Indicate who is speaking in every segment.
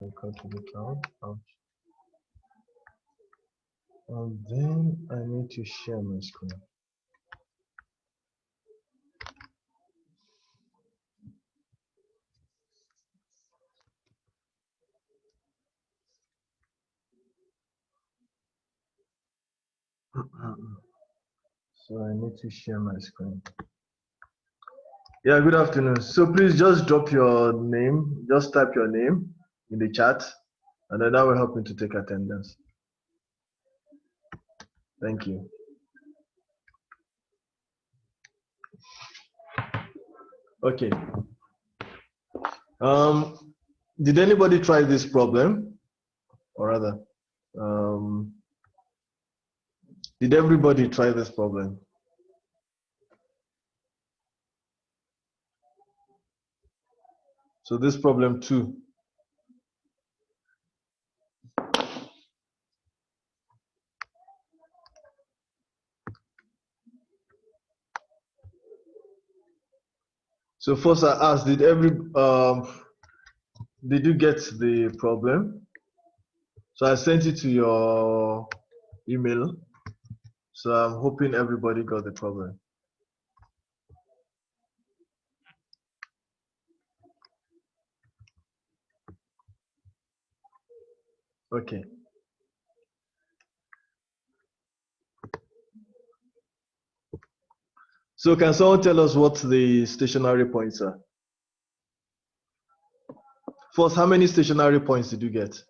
Speaker 1: Go to the cloud. And then I need to share my screen. So I need to share my screen. Yeah, good afternoon. So please just drop your name, just type your name in the chat, and then that will help me to take attendance. Thank you. Okay. Did anybody try this problem? Or rather, did everybody try this problem? So this problem 2. So first I asked, did you get the problem? So I sent it to your email. So I'm hoping everybody got the problem. Okay. So can someone tell us what the stationary points are? First, how many stationary points did you get?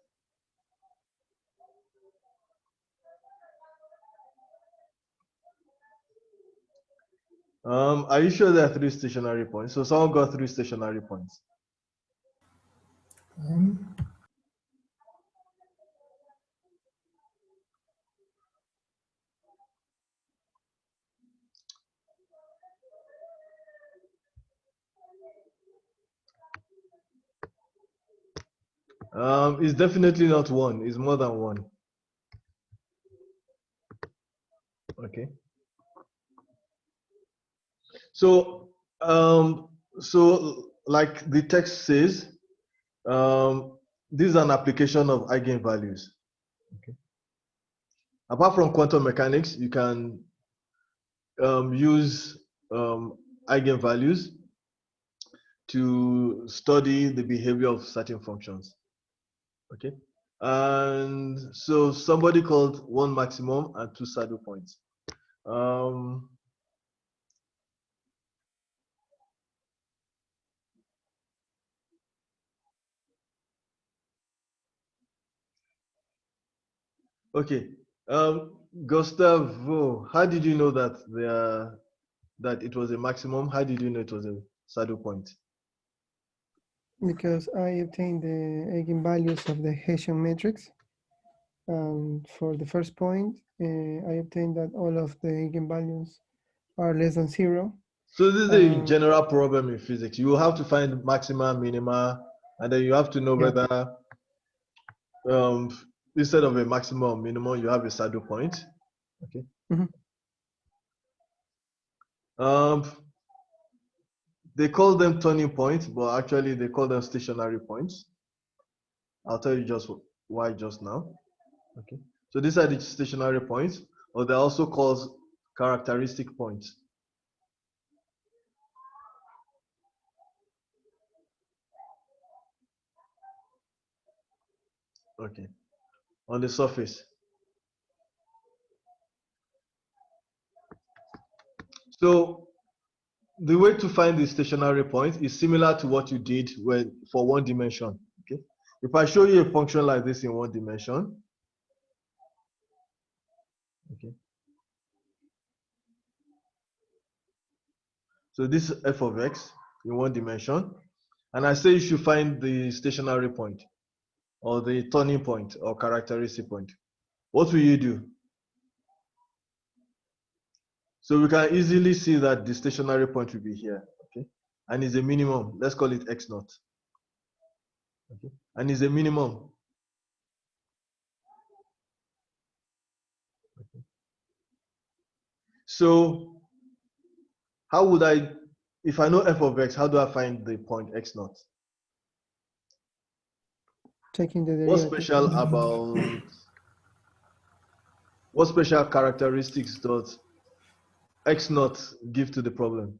Speaker 1: Are you sure there are 3 stationary points? So someone got 3 stationary points. It's definitely not 1. It's more than 1. Okay. So, like the text says, this is an application of eigenvalues. Okay. Apart from quantum mechanics, you can use eigenvalues to study the behavior of certain functions. Okay. And so somebody called 1 maximum and 2 saddle points. Okay. Gustavo, how did you know that that it was a maximum? How did you know it was a saddle point?
Speaker 2: Because I obtained the eigenvalues of the Hessian matrix. And for the first point, I obtained that all of the eigenvalues are less than 0.
Speaker 1: So this is a general problem in physics. You will have to find maxima, minima, and then you have to know whether instead of a maximum or minimum, you have a saddle point. Okay. They call them turning points, but actually they call them stationary points. I'll tell you just why just now. Okay. So these are the stationary points, or they're also called characteristic points. Okay. On the surface. So the way to find the stationary point is similar to what you did for 1 dimension. Okay. If I show you a function like this in 1 dimension, okay. So this is f of x in 1 dimension, and I say you should find the stationary point or the turning point or characteristic point. What will you do? So we can easily see that the stationary point will be here, okay? And is a minimum. Let's call it x naught. Okay. And is a minimum. Okay. So how would I, if I know f of x, how do I find the point x naught?
Speaker 2: Taking the
Speaker 1: What's
Speaker 2: derivative.
Speaker 1: special about, what special characteristics does x naught give to the problem?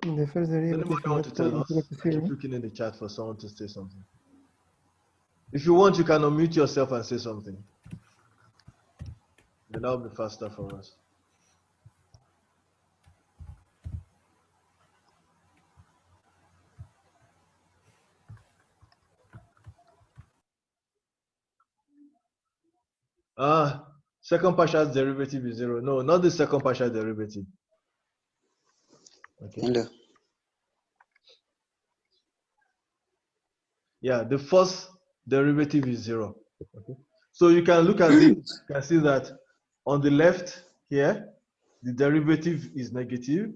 Speaker 2: The first
Speaker 1: Does
Speaker 2: derivative
Speaker 1: anybody
Speaker 2: of
Speaker 1: want
Speaker 2: x
Speaker 1: to tell
Speaker 2: naught
Speaker 1: us?
Speaker 2: is equal to
Speaker 1: I keep
Speaker 2: 0.
Speaker 1: looking in the chat for someone to say something. If you want, you can unmute yourself and say something. Then that'll be faster for us. Second partial derivative is 0. No, not the second partial derivative. Okay.
Speaker 3: Hello.
Speaker 1: Yeah, the first derivative is 0. Okay. So you can look at it, you can see that on the left here, the derivative is negative.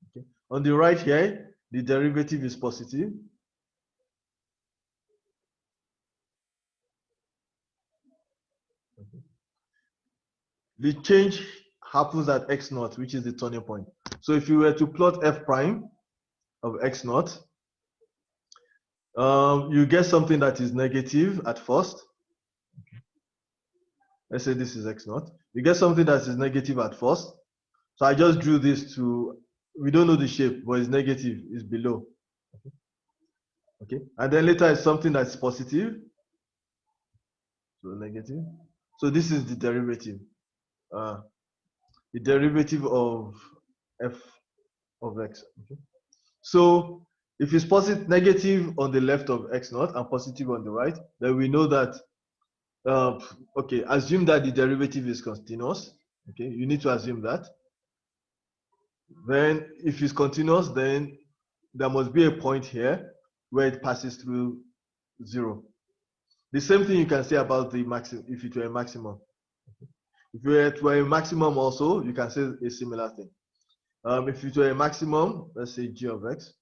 Speaker 1: Okay. On the right here, the derivative is positive. Okay. The change happens at x naught, which is the turning point. So if you were to plot f prime of x naught, you get something that is negative at first. Let's say this is x naught. You get something that is negative at first. So I just drew this to, we don't know the shape, but it's negative, it's below. Okay. And then later it's something that's positive. So negative. So this is the derivative. The derivative of f of x. Okay. So if it's positive, negative on the left of x naught and positive on the right, then we know that, okay, assume that the derivative is continuous. Okay, you need to assume that. Then if it's continuous, then there must be a point here where it passes through 0. The same thing you can say about the maximum, if it were a maximum. If it were a maximum also, you can say a similar thing. If it were a maximum, let's say g of x.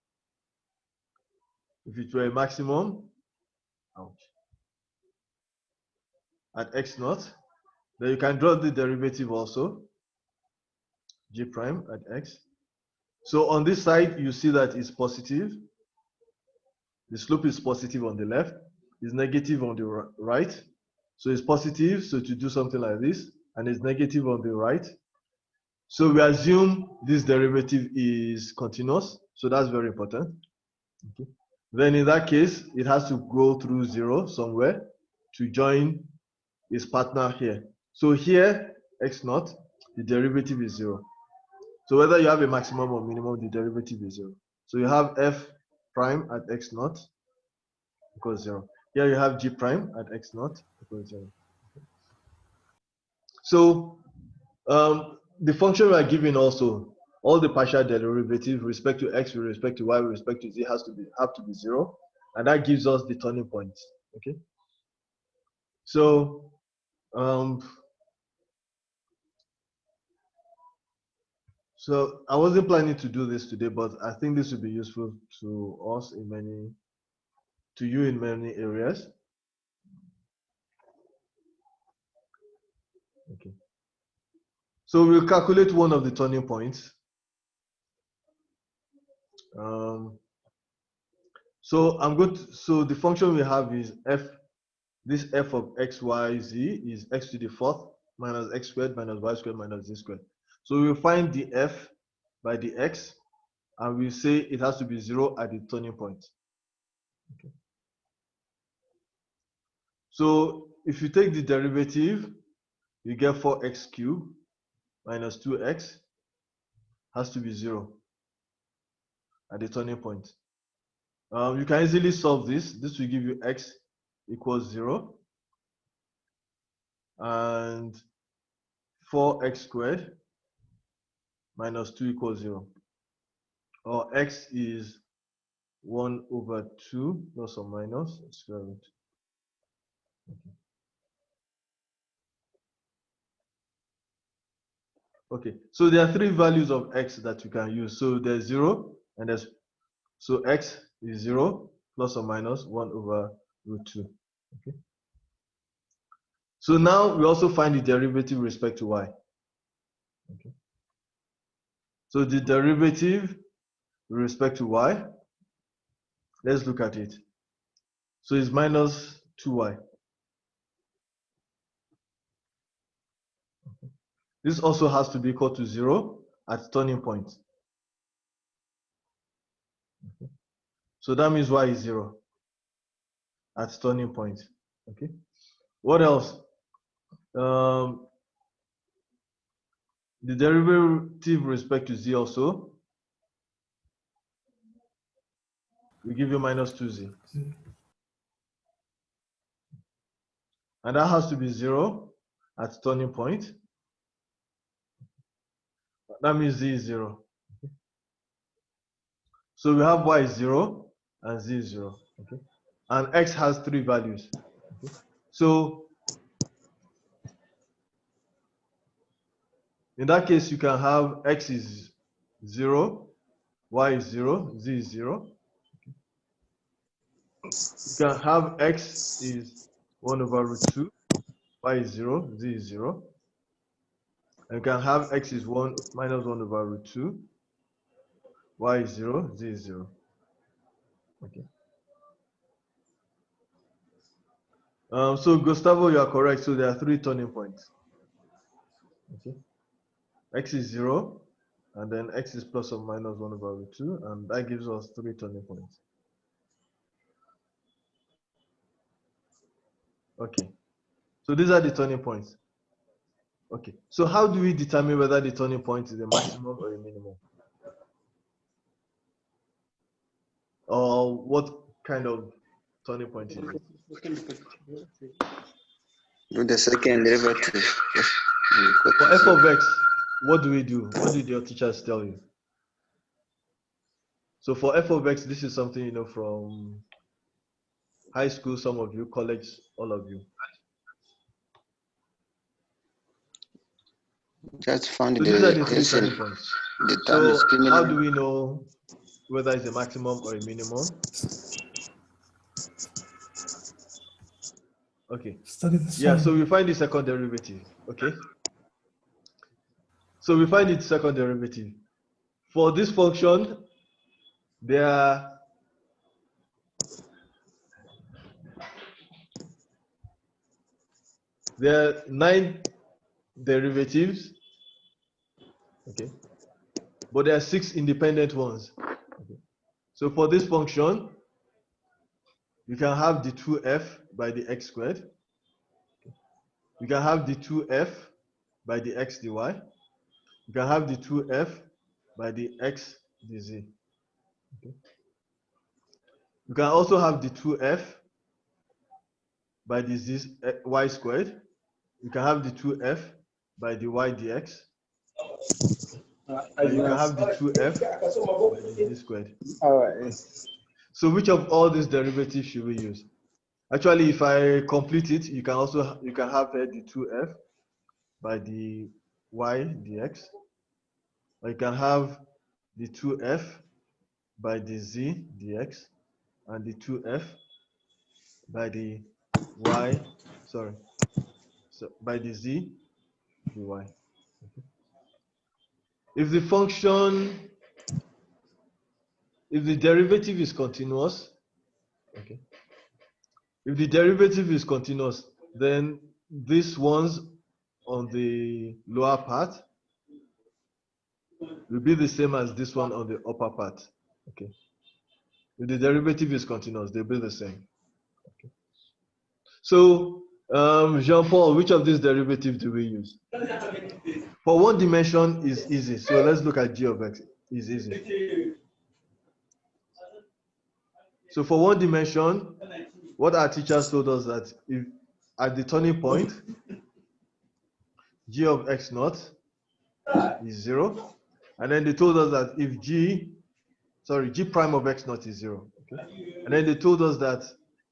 Speaker 1: If it were a maximum, at x naught, then you can draw the derivative also, g prime at x. So on this side, you see that it's positive. The slope is positive on the left, it's negative on the right. So it's positive, so to do something like this, and it's negative on the right. So we assume this derivative is continuous, so that's very important. Okay. Then in that case, it has to go through 0 somewhere to join its partner here. So here, x naught, the derivative is 0. So whether you have a maximum or minimum, the derivative is 0. So you have f prime at x naught equals 0. Here you have g prime at x naught equals 0. So the function we are given also, all the partial derivatives with respect to x, with respect to y, with respect to z have to be 0, and that gives us the turning point. Okay. So so I wasn't planning to do this today, but I think this will be useful to us to you in many areas. Okay. So we'll calculate one of the turning points. So so the function we have is this f of x, y, z is x to the fourth minus x squared minus y squared minus z squared. So we'll find the f by the x, and we'll say it has to be 0 at the turning point. Okay. So if you take the derivative, you get 4x cubed minus 2x has to be 0 at the turning point. You can easily solve this. This will give you x equals 0 and 4x squared minus 2 equals 0. Or x is 1 over 2 plus or minus square root. Okay, so there are 3 values of x that you can use. So there's 0 and there's, so x is 0 plus or minus 1 over root 2. Okay. So now we also find the derivative with respect to y. Okay. So the derivative with respect to y, let's look at it. So it's minus 2y. This also has to be equal to 0 at turning point. So that means y is 0 at turning point. Okay. What else? The derivative with respect to z also, we give you minus 2z. And that has to be 0 at turning point. That means z is 0. So we have y is 0 and z is 0. Okay. And x has 3 values. Okay. So in that case, you can have x is 0, y is 0, z is 0. You can have x is 1 over root 2, y is 0, z is 0. And you can have x is 1 minus 1 over root 2, y is 0, z is 0. Okay. So Gustavo, you are correct. So there are 3 turning points. Okay. X is 0, and then x is plus or minus 1 over root 2, and that gives us 3 turning points. Okay. So these are the turning points. Okay. So how do we determine whether the turning point is a maximum or a minimum? Or what kind of turning point is it?
Speaker 3: Do the second derivative.
Speaker 1: For f of x, what do we do? What did your teachers tell you? So for f of x, this is something you know from high school, some of you, college, all of you.
Speaker 3: Just found
Speaker 1: So
Speaker 3: the
Speaker 1: these are the 3
Speaker 3: Hessian.
Speaker 1: turning points.
Speaker 3: The term
Speaker 1: So
Speaker 3: is criminal.
Speaker 1: how do we know whether it's a maximum or a minimum? Okay. Yeah, so we find the second derivative. Okay. So we find its second derivative. For this function, there are There are 9 derivatives, okay, but there are 6 independent ones. Okay. So for this function, you can have the 2f by the x squared. Okay. You can have the 2f by the x dy. You can have the 2f by the x dz. Okay. You can also have the 2f by the z, y squared. You can have the 2f by the y dx. And you can have the 2f by the z squared. So which of all these derivatives should we use? Actually, if I complete it, you can have the 2f by the y dx, or you can have the 2f by the z dx, and the 2f by the y, by the z dy. Okay. If the derivative is continuous, okay. If the derivative is continuous, then these ones on the lower part will be the same as this one on the upper part. Okay. If the derivative is continuous, they'll be the same. Okay. So, Jean-Paul, which of these derivatives do we use? For one dimension is easy. So let's look at g of x. Is easy. So for one dimension, what our teachers told us that if at the turning point, g of x naught is 0, and then they told us that if g prime of x naught is 0, okay, and then they told us that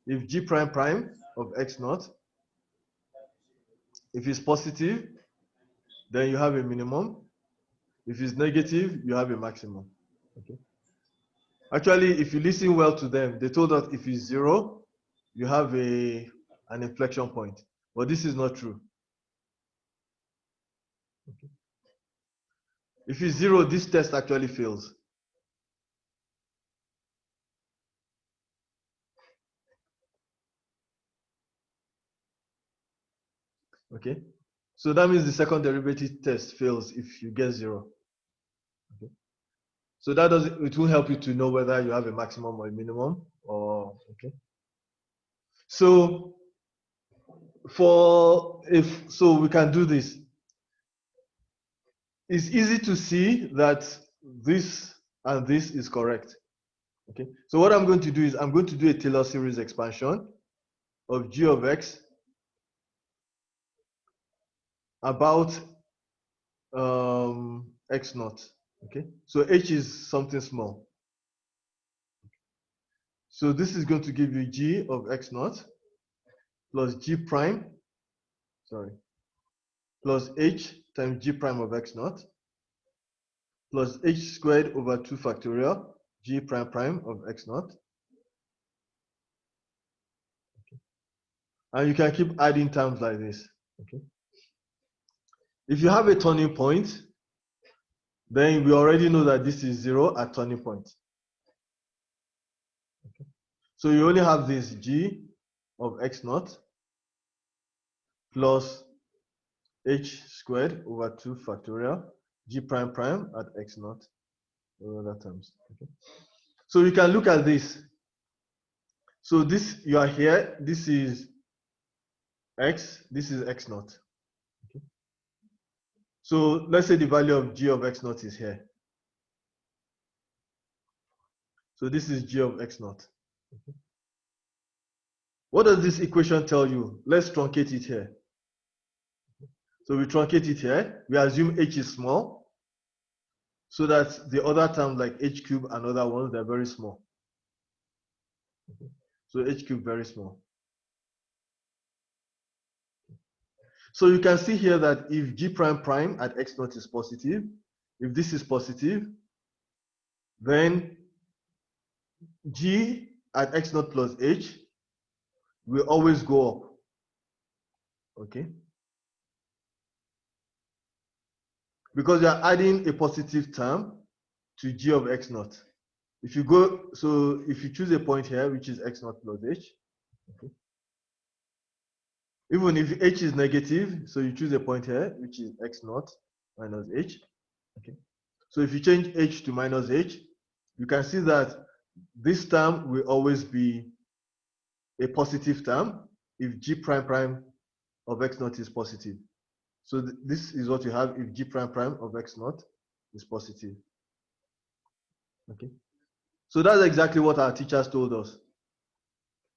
Speaker 1: if g prime prime of x naught, if it's positive, then you have a minimum. If it's negative, you have a maximum. Okay. Actually, if you listen well to them, they told us if it's 0, you have an inflection point. But this is not true. Okay. If it's 0, this test actually fails. Okay, so that means the second derivative test fails if you get 0. Okay, so that doesn't, it will help you to know whether you have a maximum or a minimum, or okay. So so we can do this. It's easy to see that this and this is correct. Okay, so what I'm going to do is I'm going to do a Taylor series expansion of g of x about x naught. Okay, so h is something small. So this is going to give you g of x naught plus g prime, plus h times g prime of x naught plus h squared over 2 factorial g prime prime of x naught. Okay. And you can keep adding terms like this. Okay. If you have a turning point, then we already know that this is 0 at turning point. Okay. So you only have this g of x naught plus h squared over 2 factorial g prime prime at x naught over other terms. Okay. So you can look at this. So this, you are here, this is x, this is x naught. Okay. So let's say the value of g of x naught is here. So this is g of x naught. Okay. What does this equation tell you? Let's truncate it here. So we truncate it here. We assume h is small, so that the other terms like h cube and other ones, they're very small. Okay. So h cube very small. So you can see here that if g prime prime at x naught is positive, if this is positive, then g at x naught plus h will always go up. Okay, because you are adding a positive term to g of x naught. If you go, so if you choose a point here, which is x naught plus h, okay, even if h is negative, so you choose a point here, which is x naught minus h. Okay, so if you change h to minus h, you can see that this term will always be a positive term if g prime prime of x naught is positive. So this is what you have if g prime prime of x naught is positive. Okay, so that's exactly what our teachers told us.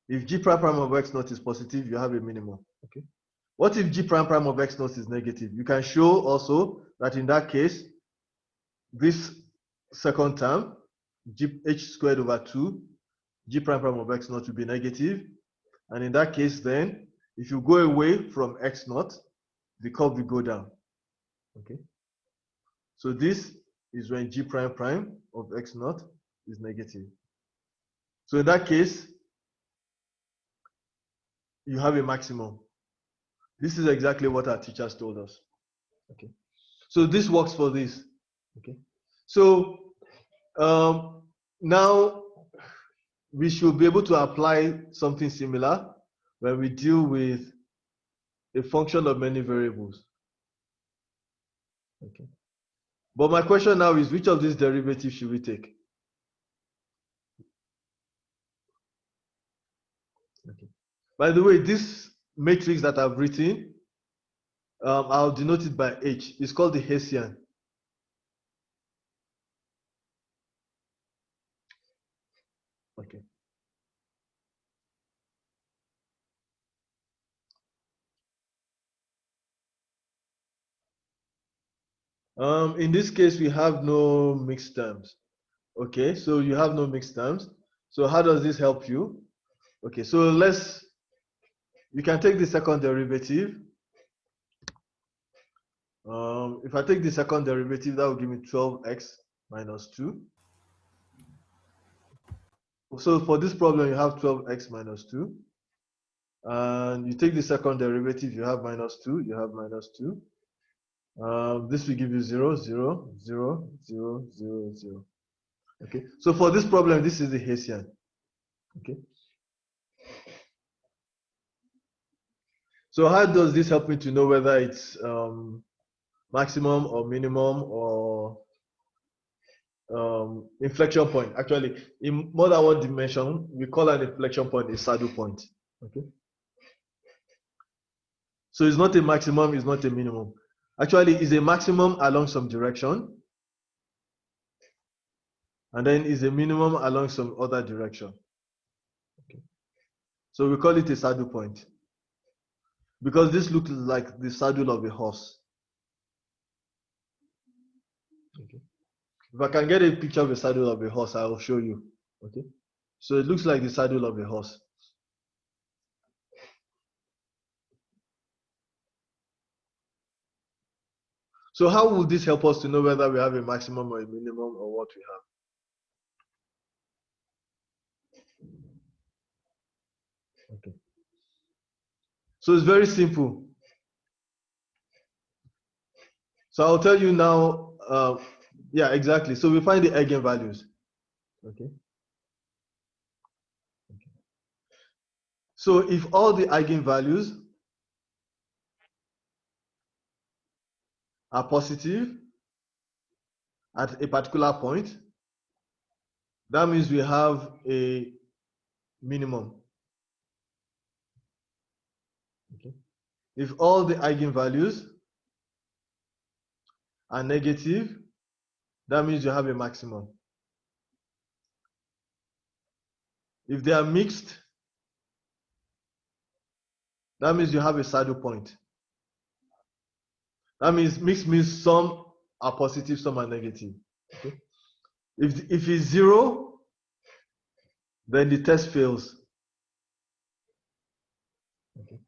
Speaker 1: If g prime prime of x naught is positive, you have a minimum. Okay, what if g prime prime of x naught is negative? You can show also that in that case, this second term, h squared over 2, g prime prime of x naught will be negative. And in that case, then, if you go away from x naught, the curve will go down. Okay, so this is when g prime prime of x naught is negative. So in that case, you have a maximum. This is exactly what our teachers told us. Okay, so this works for this. Okay, so now we should be able to apply something similar when we deal with a function of many variables. Okay, but my question now is, which of these derivatives should we take? Okay. By the way, this matrix that I've written, I'll denote it by H. It's called the Hessian. Okay. In this case, we have no mixed terms. Okay, so you have no mixed terms. So how does this help you? Okay, so you can take the second derivative. If I take the second derivative, that will give me 12x minus 2. So for this problem, you have 12x minus 2. And you take the second derivative, you have minus 2, you have minus 2. This will give you 0, 0, 0, 0, 0, 0. Okay, so for this problem, this is the Hessian. Okay. So how does this help me to know whether it's maximum or minimum or inflection point? Actually, in more than one dimension, we call an inflection point a saddle point. Okay. So it's not a maximum, it's not a minimum. Actually, it's a maximum along some direction, and then it's a minimum along some other direction. Okay. So we call it a saddle point because this looks like the saddle of a horse. Okay. If I can get a picture of a saddle of a horse, I will show you. Okay. So it looks like the saddle of a horse. So how will this help us to know whether we have a maximum or a minimum or what we have? Okay. So it's very simple. So I'll tell you now. Yeah, exactly. So we find the eigenvalues. Okay. So if all the eigenvalues are positive at a particular point, that means we have a minimum. Okay. If all the eigenvalues are negative, that means you have a maximum. If they are mixed, that means you have a saddle point. That means mixed means some are positive, some are negative. Okay. If it's 0, then the test fails. Okay.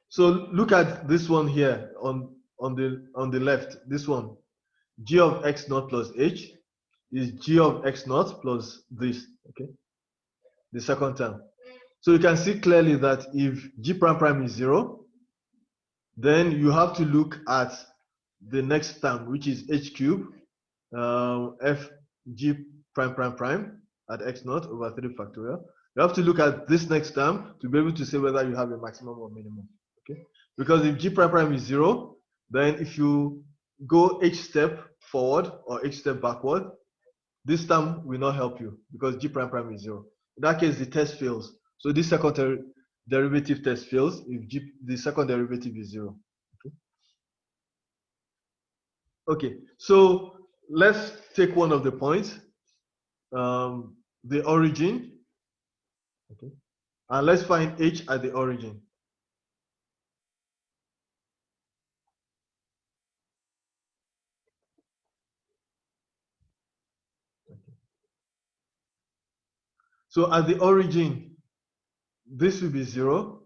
Speaker 1: So look at this one here on the left. This one, g of x naught plus h is g of x naught plus this. Okay, the second term. So you can see clearly that if g prime prime is 0, then you have to look at the next term, which is h cube f g prime prime prime at x naught over 3 factorial. You have to look at this next term to be able to say whether you have a maximum or minimum. Okay, because if g prime prime is 0, then if you go h step forward or h step backward, this term will not help you because g prime prime is 0. In that case, the test fails. So this second derivative test fails if the second derivative is 0. Okay, so let's take one of the points, the origin. Okay, and let's find h at the origin. Okay. So at the origin, this will be 0,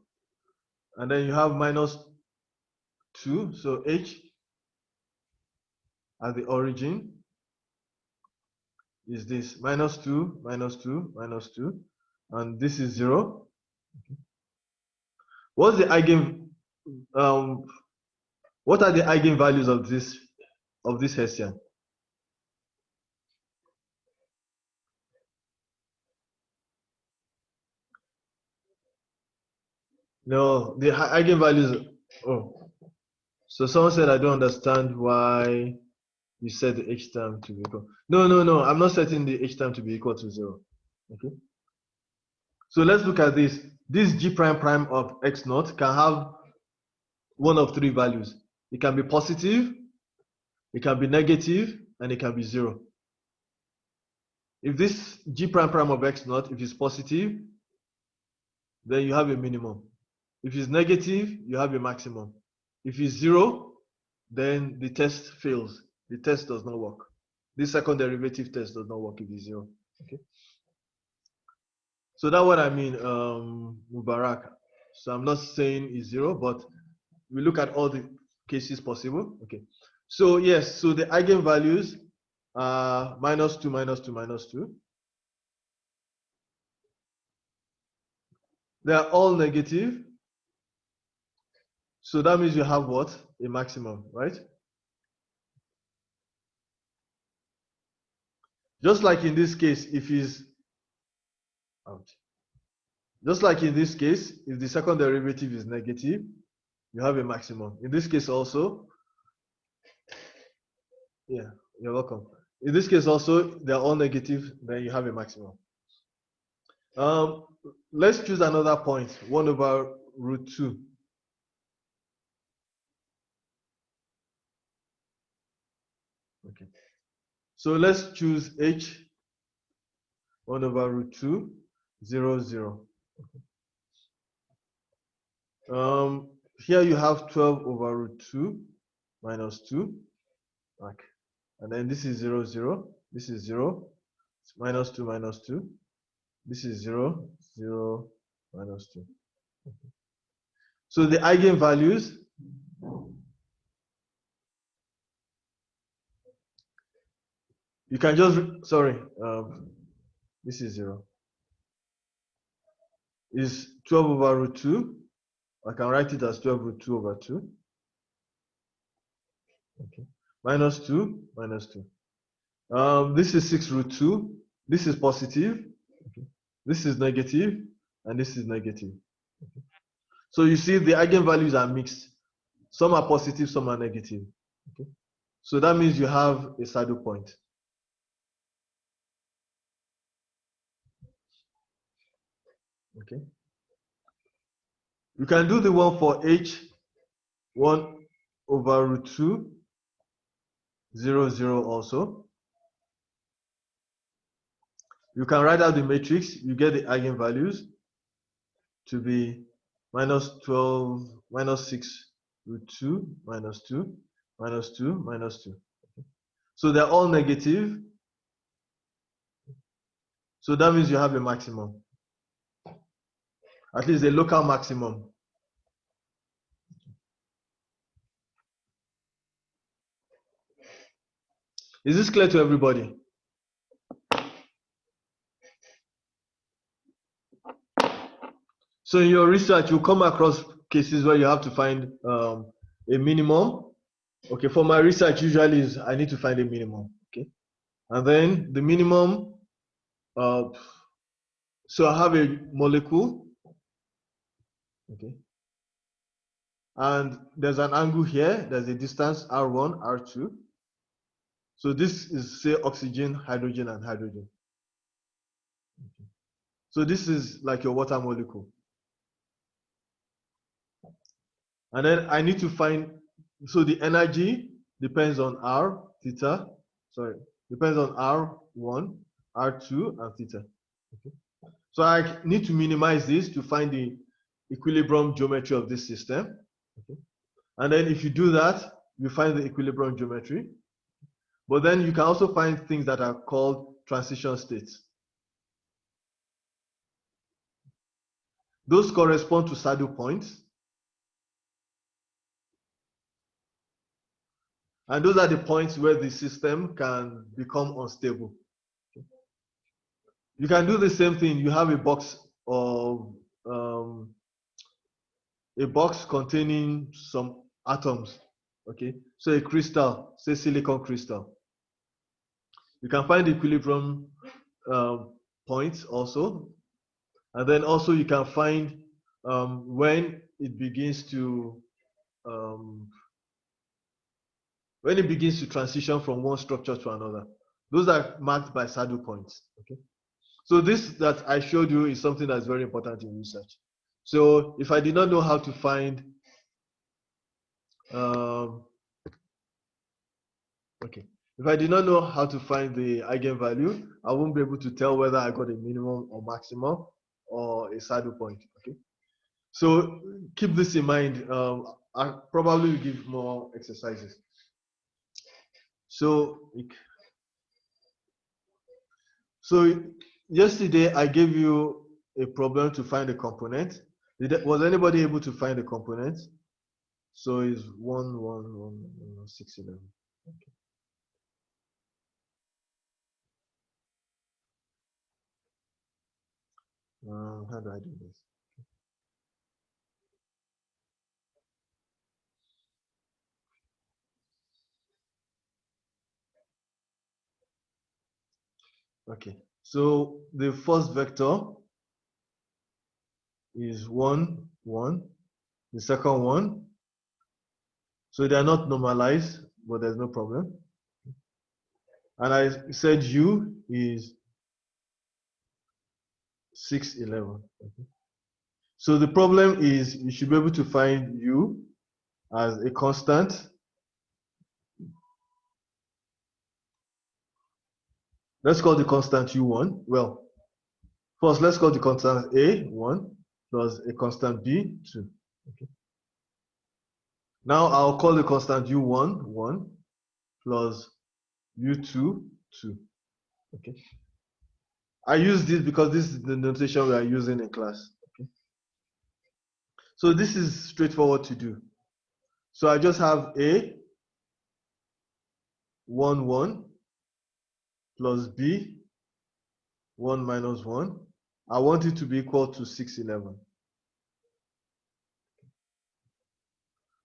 Speaker 1: and then you have -2. So h at the origin is this -2, -2, -2, and this is 0. Okay. What's the what are the eigenvalues of this Hessian? No, the eigenvalues. Oh, so someone said I don't understand why you set the h term to be equal. No. I'm not setting the h term to be equal to 0. Okay. So let's look at this. This g prime prime of x naught can have one of 3 values. It can be positive, it can be negative, and it can be 0. If this g prime prime of x naught, if it's positive, then you have a minimum. If it's negative, you have a maximum. If it's 0, then the test fails. The test does not work. This second derivative test does not work if it's 0. Okay. So that's what I mean, Mubarak. So I'm not saying it's 0, but we look at all the cases possible. Okay. So yes, so the eigenvalues are -2, -2, -2. They are all negative. So that means you have what? A maximum, right? Just like in this case, if is out. Just like in this case, if the second derivative is negative, you have a maximum. In this case also, yeah, you're welcome. In this case also, they're all negative, then you have a maximum. Let's choose another point, 1 over root 2. Okay. So let's choose h 1 over root 2, 0, 0. Here you have 12 over root 2 minus 2. Okay. And then this is 0, 0. This is 0. Minus 2, minus 2. This is 0, 0, minus 2. Okay. So the eigenvalues, you can just, sorry, this is 0. Is 12 over root 2. I can write it as 12 root 2 over 2. Okay. Minus 2, minus 2. This is 6 root 2. This is positive. Okay. This is negative. And this is negative. Okay. So you see the eigenvalues are mixed. Some are positive, some are negative. Okay. So that means you have a saddle point. Okay. You can do the one for h 1 over root 2, 0, 0 also. You can write out the matrix. You get the eigenvalues to be minus 12, minus 6 root 2, minus 2, minus 2, minus 2. Okay. So they're all negative. So that means you have a maximum. At least a local maximum. Is this clear to everybody? So in your research, you come across cases where you have to find a minimum. Okay, for my research, usually is I need to find a minimum. Okay, and then the minimum. So I have a molecule. Okay, and there's an angle here. There's a distance R1, R2. So this is say oxygen, hydrogen, and hydrogen. Okay. So this is like your water molecule. And then I need to find, so the energy depends on R, theta, sorry, depends on R1, R2, and theta. Okay. So I need to minimize this to find the equilibrium geometry of this system. Okay. And then if you do that, you find the equilibrium geometry. But then you can also find things that are called transition states. Those correspond to saddle points. And those are the points where the system can become unstable. Okay. You can do the same thing. You have a box of a box containing some atoms. Okay, so a crystal, say silicon crystal. You can find the equilibrium points also, and then also you can find when it begins to transition from one structure to another. Those are marked by saddle points. Okay, so this that I showed you is something that's very important in research. So if I did not know how to find okay, if I did not know how to find the eigenvalue, I won't be able to tell whether I got a minimum or maximum or a saddle point. Okay, so keep this in mind. I probably will give more exercises. So yesterday I gave you a problem to find a component. Was anybody able to find a component? So it's 1, 1, 1, 6, 11. Okay. How do I do this? Okay, so the first vector is 1, 1. The second one, so they are not normalized, but there's no problem. And I said U is 6, 11. Okay. So the problem is you should be able to find U as a constant. Let's call the constant U1. Well, first let's call the constant A1 plus a constant B2. Okay. Now I'll call the constant U1 1 plus U2 2. Okay. I use this because this is the notation we are using in class. Okay. So this is straightforward to do. So I just have A 1 1 plus B 1 minus 1. I want it to be equal to 6 11.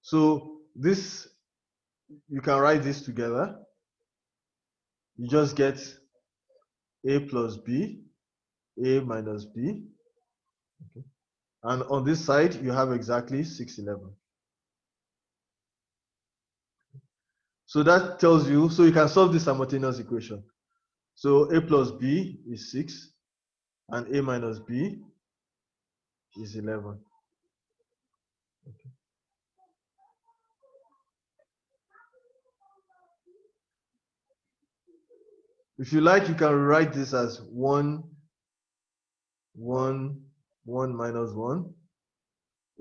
Speaker 1: So this, you can write this together. You just get A plus B, A minus B. Okay. And on this side, you have exactly 6 11. So that tells you, so you can solve this simultaneous equation. So A plus B is 6, and A minus B is 11. Okay. If you like, you can write this as 1, 1, 1 minus 1,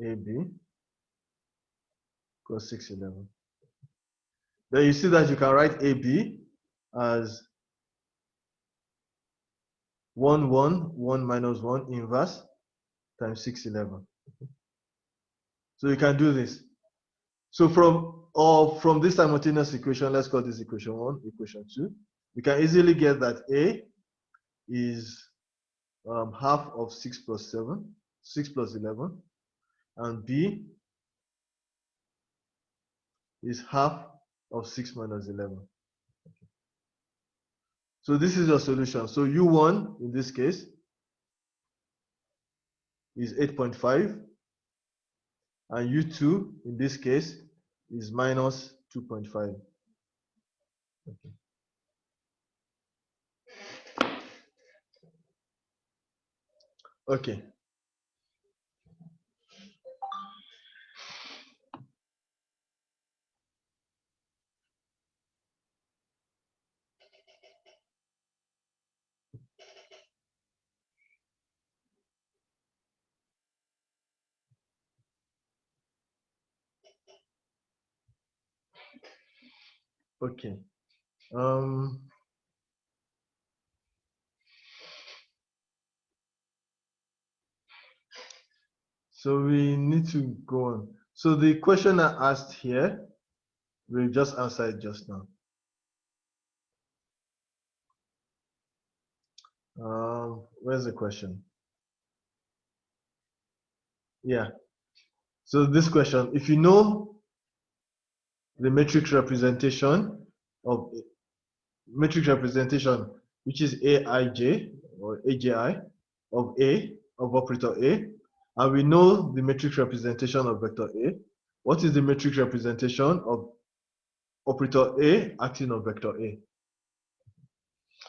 Speaker 1: AB, equals 6, 11. Then you see that you can write AB as 1, 1, 1 minus 1 inverse times 6, 11. Okay. So you can do this. So from this simultaneous equation, let's call this equation 1, equation 2. You can easily get that A is half of 6 plus 7, 6 plus 11, and B is half of 6 minus 11. Okay. So this is your solution. So U1 in this case is 8.5, and U2 in this case is minus 2.5. Okay. Okay. Okay. So we need to go on. So the question I asked here, we just answered just now. Where's the question? Yeah. So this question, if you know the matrix representation, which is Aij or Aji of A, of operator A, and we know the matrix representation of vector A, what is the matrix representation of operator A acting on vector A?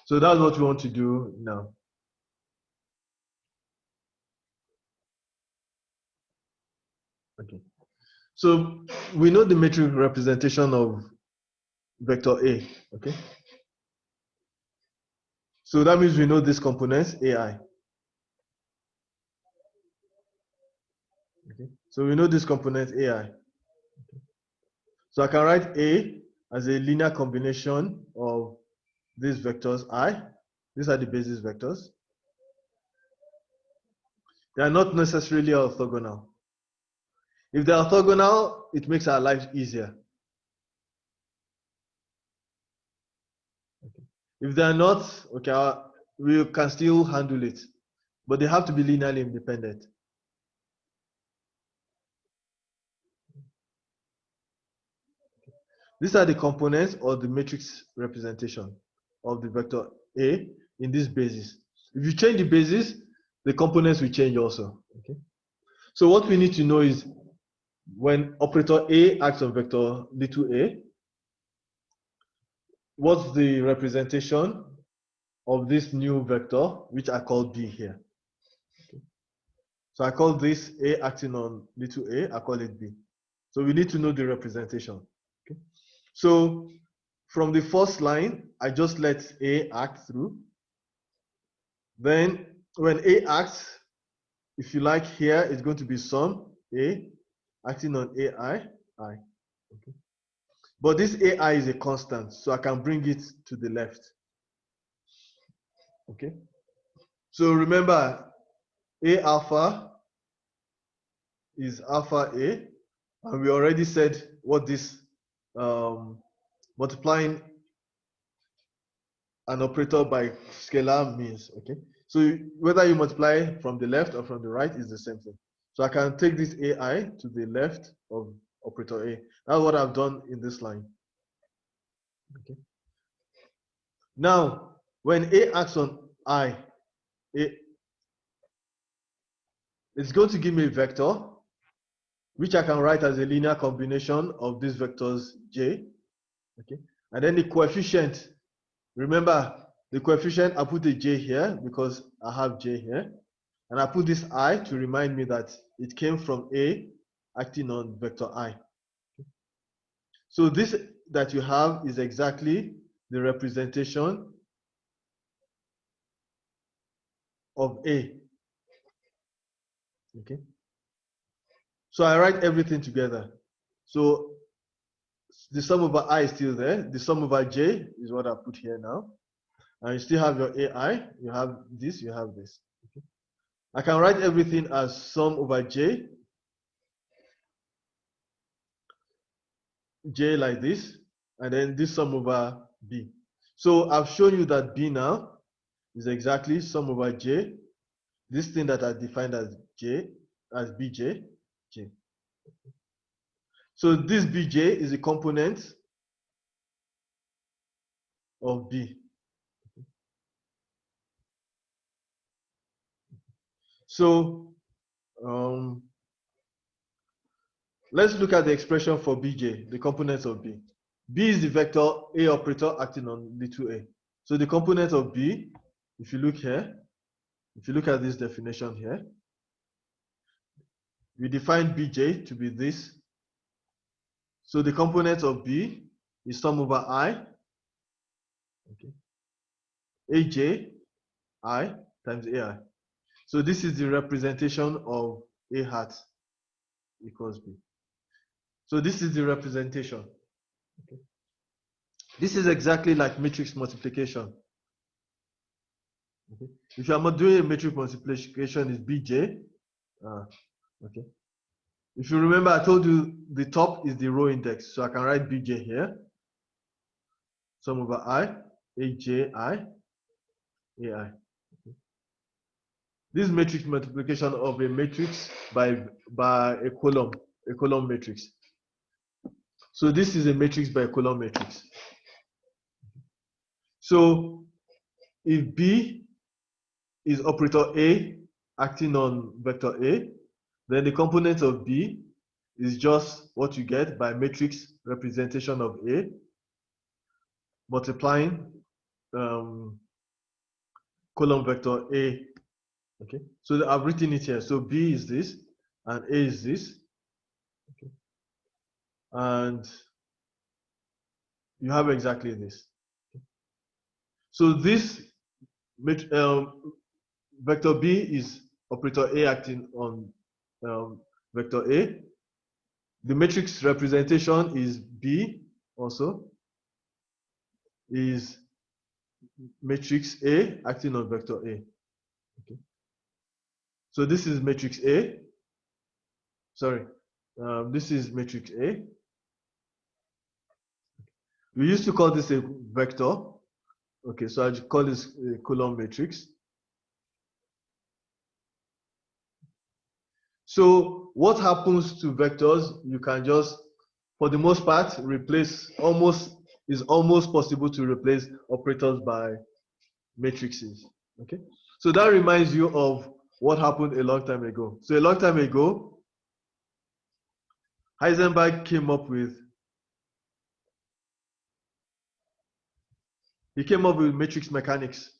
Speaker 1: So that's what we want to do now. Okay. So we know the matrix representation of vector A, okay? So that means we know this component AI. Okay. So we know this component AI. Okay. So I can write A as a linear combination of these vectors I. These are the basis vectors. They are not necessarily orthogonal. If they're orthogonal, it makes our life easier. Okay. If they are not, okay, we can still handle it, but they have to be linearly independent. These are the components or the matrix representation of the vector A. in this basis. If you change the basis, the components will change also. Okay. So what we need to know is when operator A acts on vector little a, what's the representation of this new vector, which I call B here. Okay. So I call this A acting on little a, I call it B. So we need to know the representation. Okay. So from the first line, I just let A act through. Then when A acts, if you like here, it's going to be some A acting on AI, I. Okay. But this AI is a constant, so I can bring it to the left. Okay. So remember, A alpha is alpha A, and we already said what this multiplying an operator by scalar means. Okay. So whether you multiply from the left or from the right is the same thing. So I can take this AI to the left of operator A. That's what I've done in this line. Okay. Now, when A acts on I, it's going to give me a vector, which I can write as a linear combination of these vectors J. Okay. And then the coefficient, remember the coefficient, I put a J here because I have J here. And I put this I to remind me that it came from A acting on vector I. So this that you have is exactly the representation of A. Okay. So I write everything together. So the sum over I is still there. The sum over J is what I put here now. And you still have your AI. You have this, you have this. Okay. I can write everything as sum over J. J like this. And then this sum over B. So I've shown you that B now is exactly sum over J. This thing that I defined as J, as BJ, J. So this BJ is a component of B. So let's look at the expression for BJ, the components of B. B is the vector A operator acting on little a. So the component of B, if you look here, if you look at this definition here, we define BJ to be this. So the component of B is sum over I, okay, AJ, I times AI. So this is the representation of A hat equals B. So this is the representation. Okay. This is exactly like matrix multiplication. Okay. If I'm doing a matrix multiplication, it's BJ. Okay. If you remember, I told you the top is the row index, so I can write BJ here. Sum over I, AJ, I, AI. Okay. This is matrix multiplication of a matrix by a column matrix. So this is a matrix by a column matrix. So if B is operator A acting on vector A, then the component of B is just what you get by matrix representation of A multiplying column vector A. Okay, so I've written it here. So B is this and A is this. Okay, and you have exactly this. Okay. So this vector B is operator A acting on vector A. The matrix representation is B also, is matrix A acting on vector A. Okay. So this is matrix A. Sorry, this is matrix A. We used to call this a vector. Okay, so I call this a column matrix. So what happens to vectors? You can just, for the most part, replace almost possible to replace operators by matrices. Okay, so that reminds you of what happened a long time ago. So a long time ago, Heisenberg came up with matrix mechanics.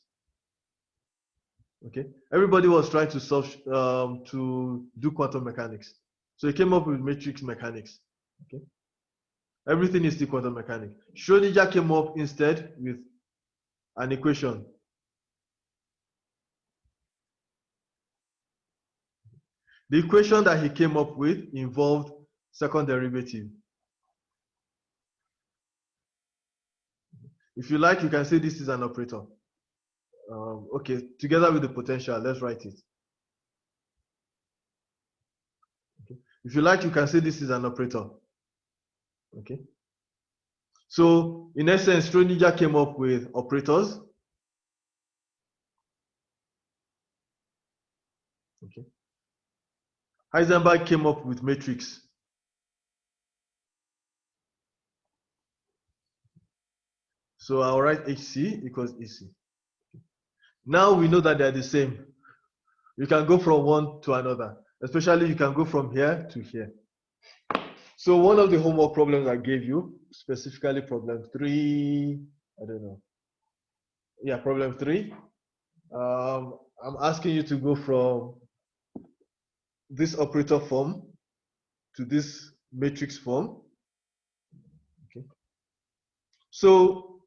Speaker 1: Okay, everybody was trying to solve to do quantum mechanics, so he came up with matrix mechanics. Okay, everything is still quantum mechanics. Schrödinger came up instead with an equation. The equation that he came up with involved second derivative. If you like, you can say this is an operator. Okay, together with the potential, let's write it. Okay. If you like, you can say this is an operator. Okay. So in essence, Schrödinger came up with operators. Okay. Heisenberg came up with matrix. So I'll write HC equals EC. Now we know that they're the same. You can go from one to another, especially you can go from here to here. So one of the homework problems I gave you, specifically problem 3, I don't know. Yeah, problem 3. I'm asking you to go from this operator form to this matrix form. Okay. So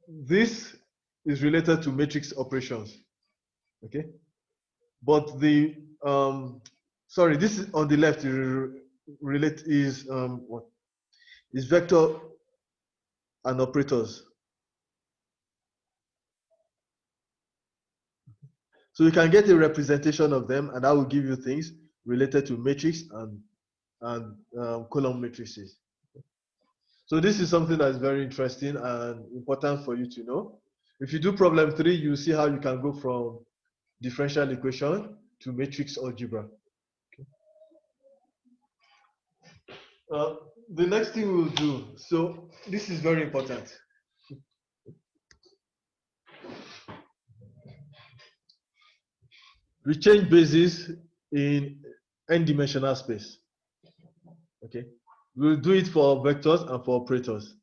Speaker 1: this is related to matrix operations. Okay. But the sorry, this is on the left is what is vector and operators. So you can get a representation of them, and that will give you things related to matrix and column matrices. So this is something that is very interesting and important for you to know. If you do problem 3, you see how you can go from differential equation to matrix algebra. Okay. The next thing we'll do, so this is very important. We change bases in n-dimensional space. Okay, we'll do it for vectors and for operators.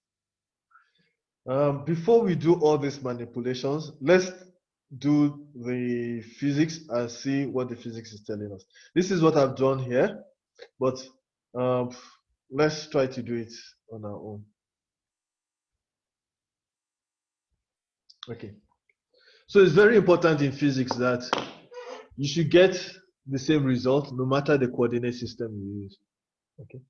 Speaker 1: Before we do all these manipulations, let's do the physics and see what the physics is telling us. This is what I've done here, but let's try to do it on our own. Okay, so it's very important in physics that you should get the same result no matter the coordinate system you use. Okay,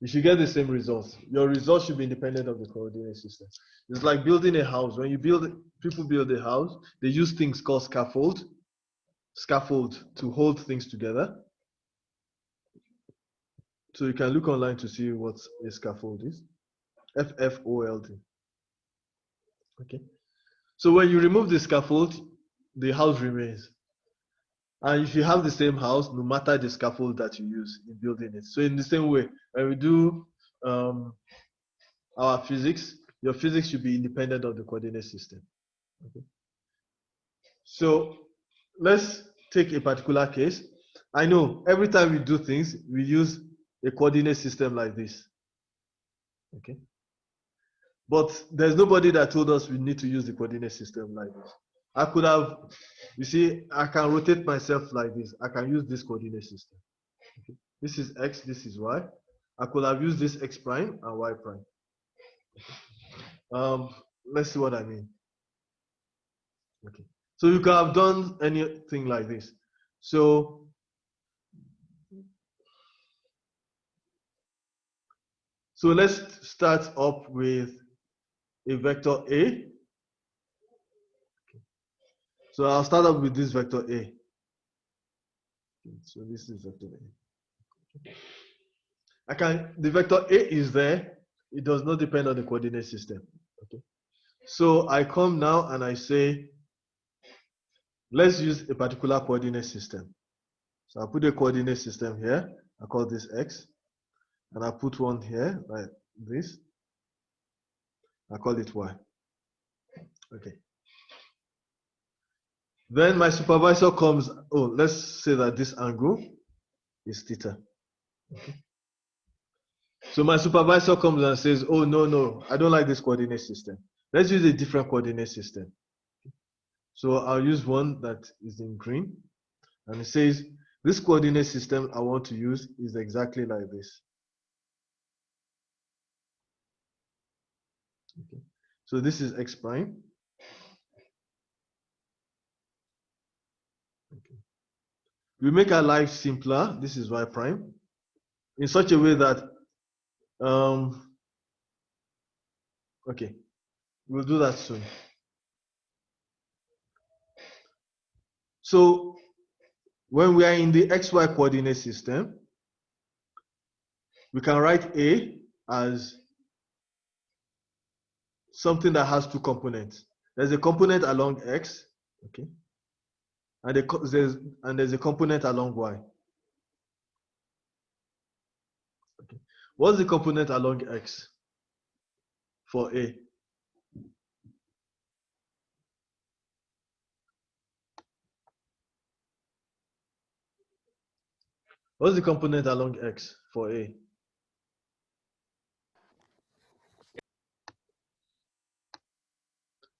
Speaker 1: you should get the same results. Your results should be independent of the coordinate system. It's like building a house. When you people build a house, they use things called scaffold to hold things together. So you can look online to see what a scaffold is. FFOLD. Okay. So when you remove the scaffold, the house remains. And if you have the same house, no matter the scaffold that you use in building it. So in the same way, when we do our physics, your physics should be independent of the coordinate system. Okay. So let's take a particular case. I know every time we do things, we use a coordinate system like this. Okay. But there's nobody that told us we need to use the coordinate system like this. I could have, you see, I can rotate myself like this. I can use this coordinate system. Okay. This is X, this is Y. I could have used this X prime and Y prime. Let's see what I mean. Okay. So you could have done anything like this. So let's start up with a vector A. So I'll start up with this vector A. So this is vector A. The vector A is there. It does not depend on the coordinate system. Okay. So I come now and I say, let's use a particular coordinate system. So I'll put a coordinate system here. I call this X. And I put one here like this. I call it Y. Okay. Then my supervisor comes, oh, let's say that this angle is theta. Okay. So my supervisor comes and says, oh, no, I don't like this coordinate system. Let's use a different coordinate system. So I'll use one that is in green. And it says, this coordinate system I want to use is exactly like this. Okay. So this is x prime. Okay. We make our life simpler. This is y prime in such a way that, okay, we'll do that soon. So when we are in the xy coordinate system, we can write A as something that has two components. There's a component along x, okay, and there's a component along y. Okay. What's the component along x for A? What's the component along x for A?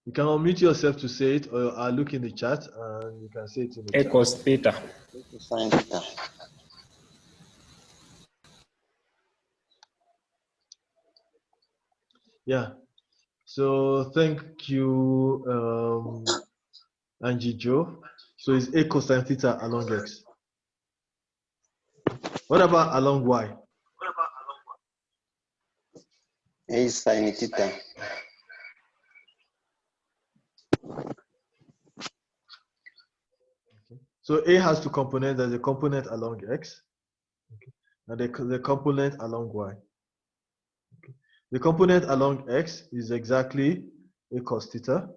Speaker 1: You can unmute yourself to say it, or I'll look in the chat and you can say it in the
Speaker 4: A
Speaker 1: chat.
Speaker 4: cos theta.
Speaker 3: Sine theta.
Speaker 1: Yeah. So thank you, Angie Joe. So it's A cosine theta along x. What about along y?
Speaker 3: A is sine theta.
Speaker 1: So A has two components. There's a component along x, okay, and the component along y. Okay. The component along x is exactly A cos theta.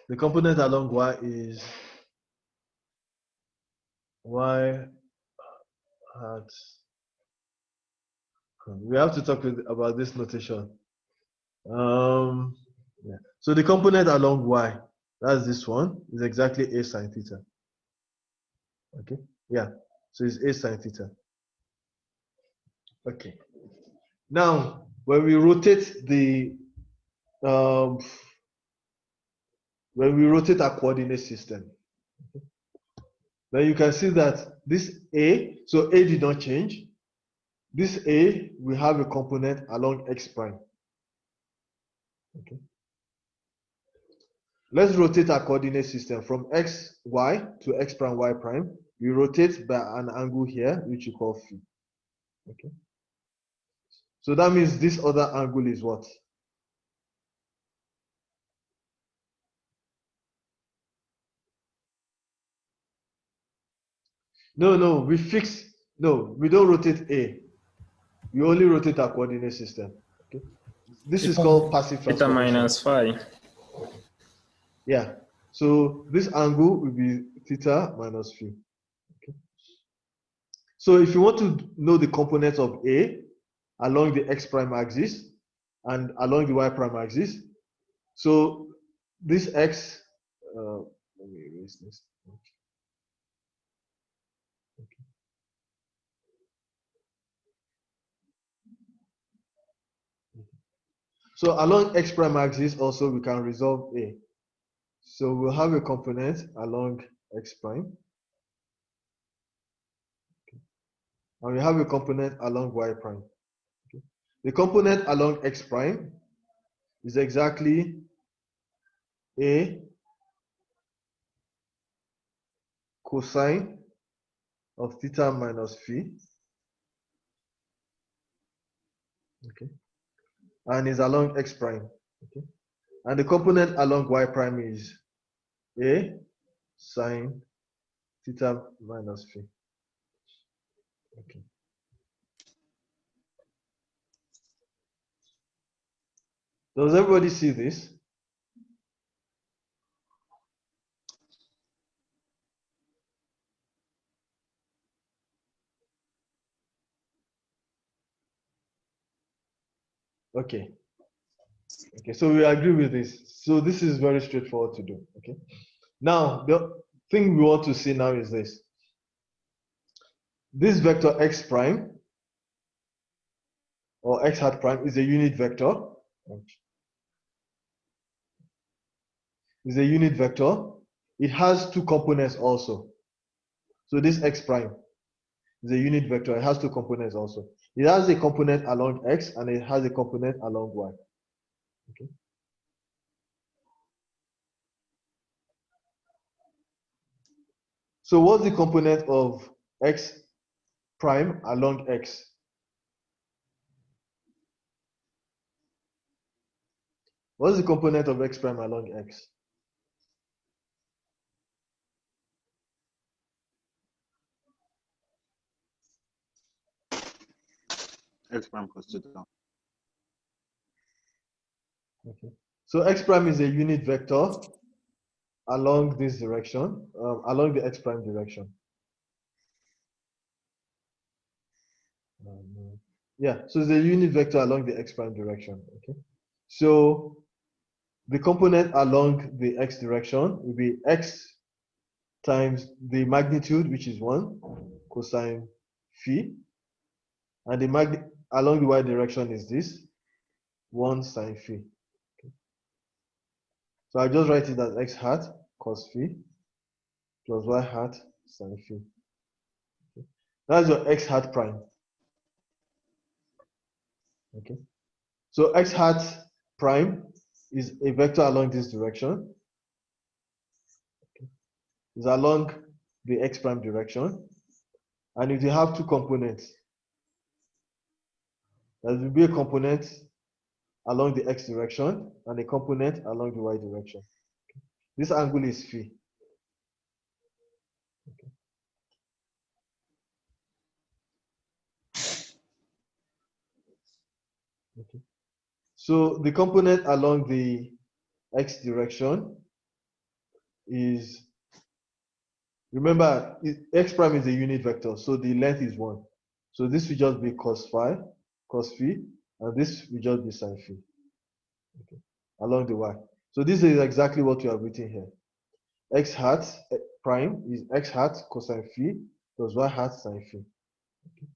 Speaker 1: The component along y is y hat. We have to talk about this notation. Yeah. So the component along y, that's this one, is exactly A sine theta. Okay. Yeah. So it's A sine theta. Okay. Now, when we rotate um, our coordinate system, then you can see that this A, so A did not change. This A, we have a component along x prime. Okay. Let's rotate our coordinate system from x, y to x prime, y prime. We rotate by an angle here, which we call phi. Okay. So that means this other angle is what? No, we don't rotate A. We only rotate our coordinate system. Okay. This is called passive
Speaker 4: Theta
Speaker 1: transformation.
Speaker 4: minus phi.
Speaker 1: Yeah. So this angle will be theta minus phi. Okay. So if you want to know the components of A along the x prime axis and along the y prime axis, so this x, let me erase this. So along x prime axis also we can resolve A. So we'll have a component along x prime. And we have a component along y prime. Okay. The component along x prime is exactly A cosine of theta minus phi. Okay. And is along x prime. Okay. And the component along y prime is A sine theta minus phi. Okay. Does everybody see this? Okay. Okay, so we agree with this. So this is very straightforward to do. Okay. Now the thing we want to see now is this. This vector x prime or x hat prime is a unit vector. Is a unit vector. It has two components also. So this x prime is a unit vector. It has two components also. It has a component along x and it has a component along y. Okay. So what's the component of x prime along x? What's the component of x prime along x?
Speaker 4: X prime cos theta.
Speaker 1: Okay. So x prime is a unit vector along this direction, along the x prime direction. Yeah, so it's a unit vector along the x prime direction. Okay. So the component along the x direction will be x times the magnitude, which is 1 cosine phi, and the along the y direction is this 1 sine phi. Okay. So I just write it as x hat cos phi plus y hat sine phi. Okay. That's your x hat prime. Okay. So x hat prime is a vector along this direction. Okay. It's along the x prime direction. And if you have two components, there will be a component along the x direction and a component along the y direction. Okay. This angle is phi. Okay. Okay. So the component along the x direction is, remember, x prime is a unit vector, so the length is 1. So this will just be cos phi, and this will just be sine phi. Okay. Along the y. So this is exactly what we have written here. X hat prime is x hat cosine phi plus y hat sine phi. Okay.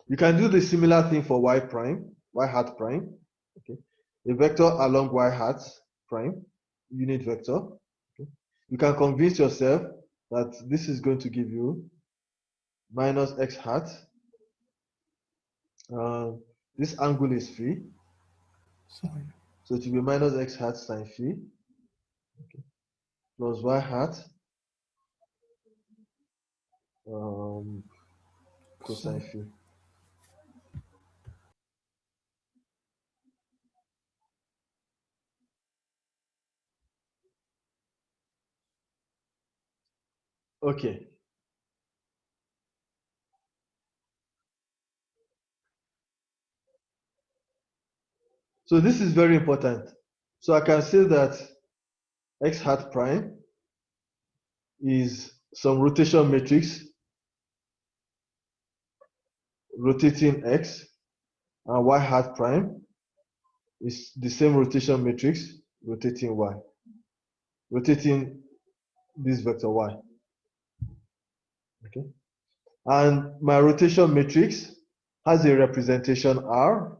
Speaker 1: You can do the similar thing for y prime, y hat prime. Okay. A vector along y hat prime, unit vector. Okay. You can convince yourself that this is going to give you minus x hat. This angle is phi.
Speaker 2: Sorry.
Speaker 1: So it will be minus x hat sine phi. Okay. Plus y hat cosine phi. Okay. So this is very important. So I can say that x hat prime is some rotation matrix rotating x, and y hat prime is the same rotation matrix rotating y, rotating this vector y. Okay. And my rotation matrix has a representation R.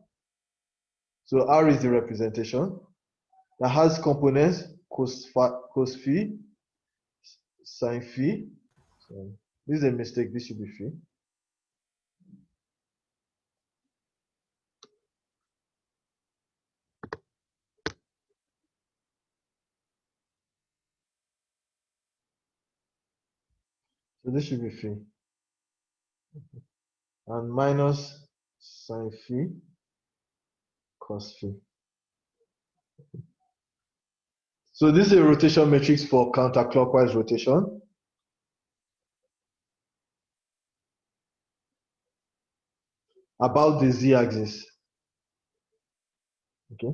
Speaker 1: So R is the representation that has components cos phi, sine phi. So this is a mistake. This should be phi. So this should be phi. And minus sine phi cos phi. So this is a rotation matrix for counterclockwise rotation. About the z-axis. Okay.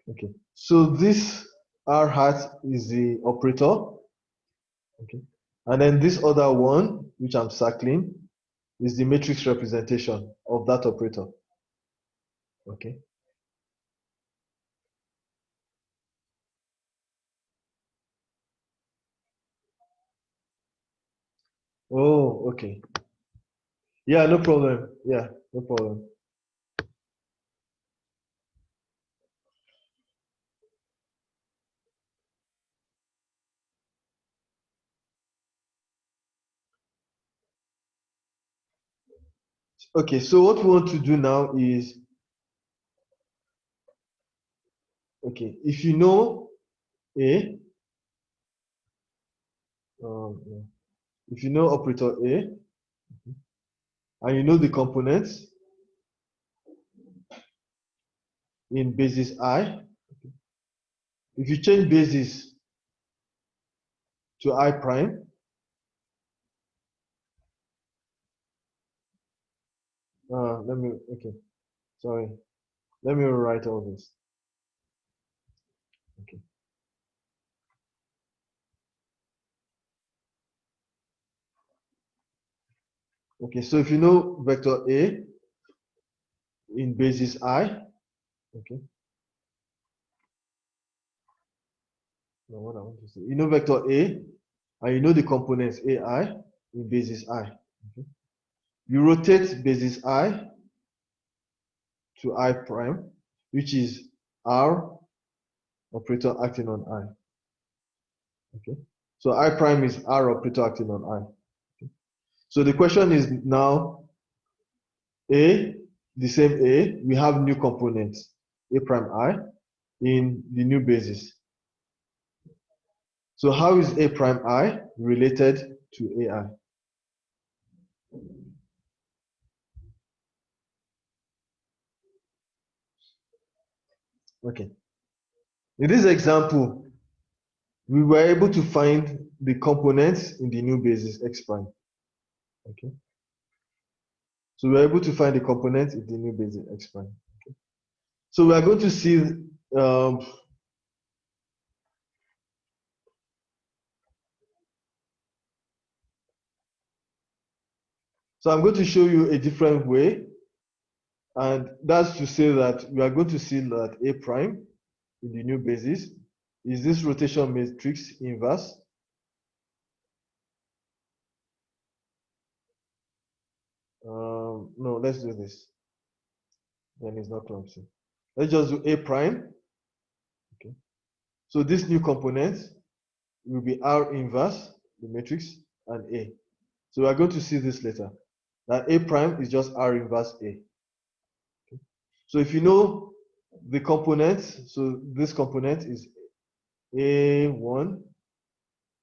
Speaker 1: Okay. So this R hat is the operator. Okay. And then this other one, which I'm circling, is the matrix representation of that operator. Okay. Oh, okay. Yeah, no problem. Yeah, no problem. Okay, so what we want to do now is, okay, if you know A, if you know operator A, and you know the components in basis I, if you change basis to I prime, okay, sorry. Let me rewrite all this. Okay. Okay, so if you know vector A in basis I, okay. Now what I want to say, you know vector A, and you know the components AI in basis I. Okay. You rotate basis I to I prime, which is R operator acting on I. Okay. So I prime is R operator acting on I. Okay. So the question is now A, the same A, we have new components, A prime I, in the new basis. So how is A prime I related to AI? Okay. In this example, we were able to find the components in the new basis X prime. Okay. So we're able to find the components in the new basis X prime. Okay. So we are going to see so I'm going to show you a different way, and that's to say that we are going to see that A prime in the new basis is this rotation matrix inverse. No, let's do this. Then it's not clumsy. Let's just do A prime. Okay. So this new component will be R inverse, the matrix, and A. So we are going to see this later. That A prime is just R inverse A. Okay. So if you know the components, so this component is A1,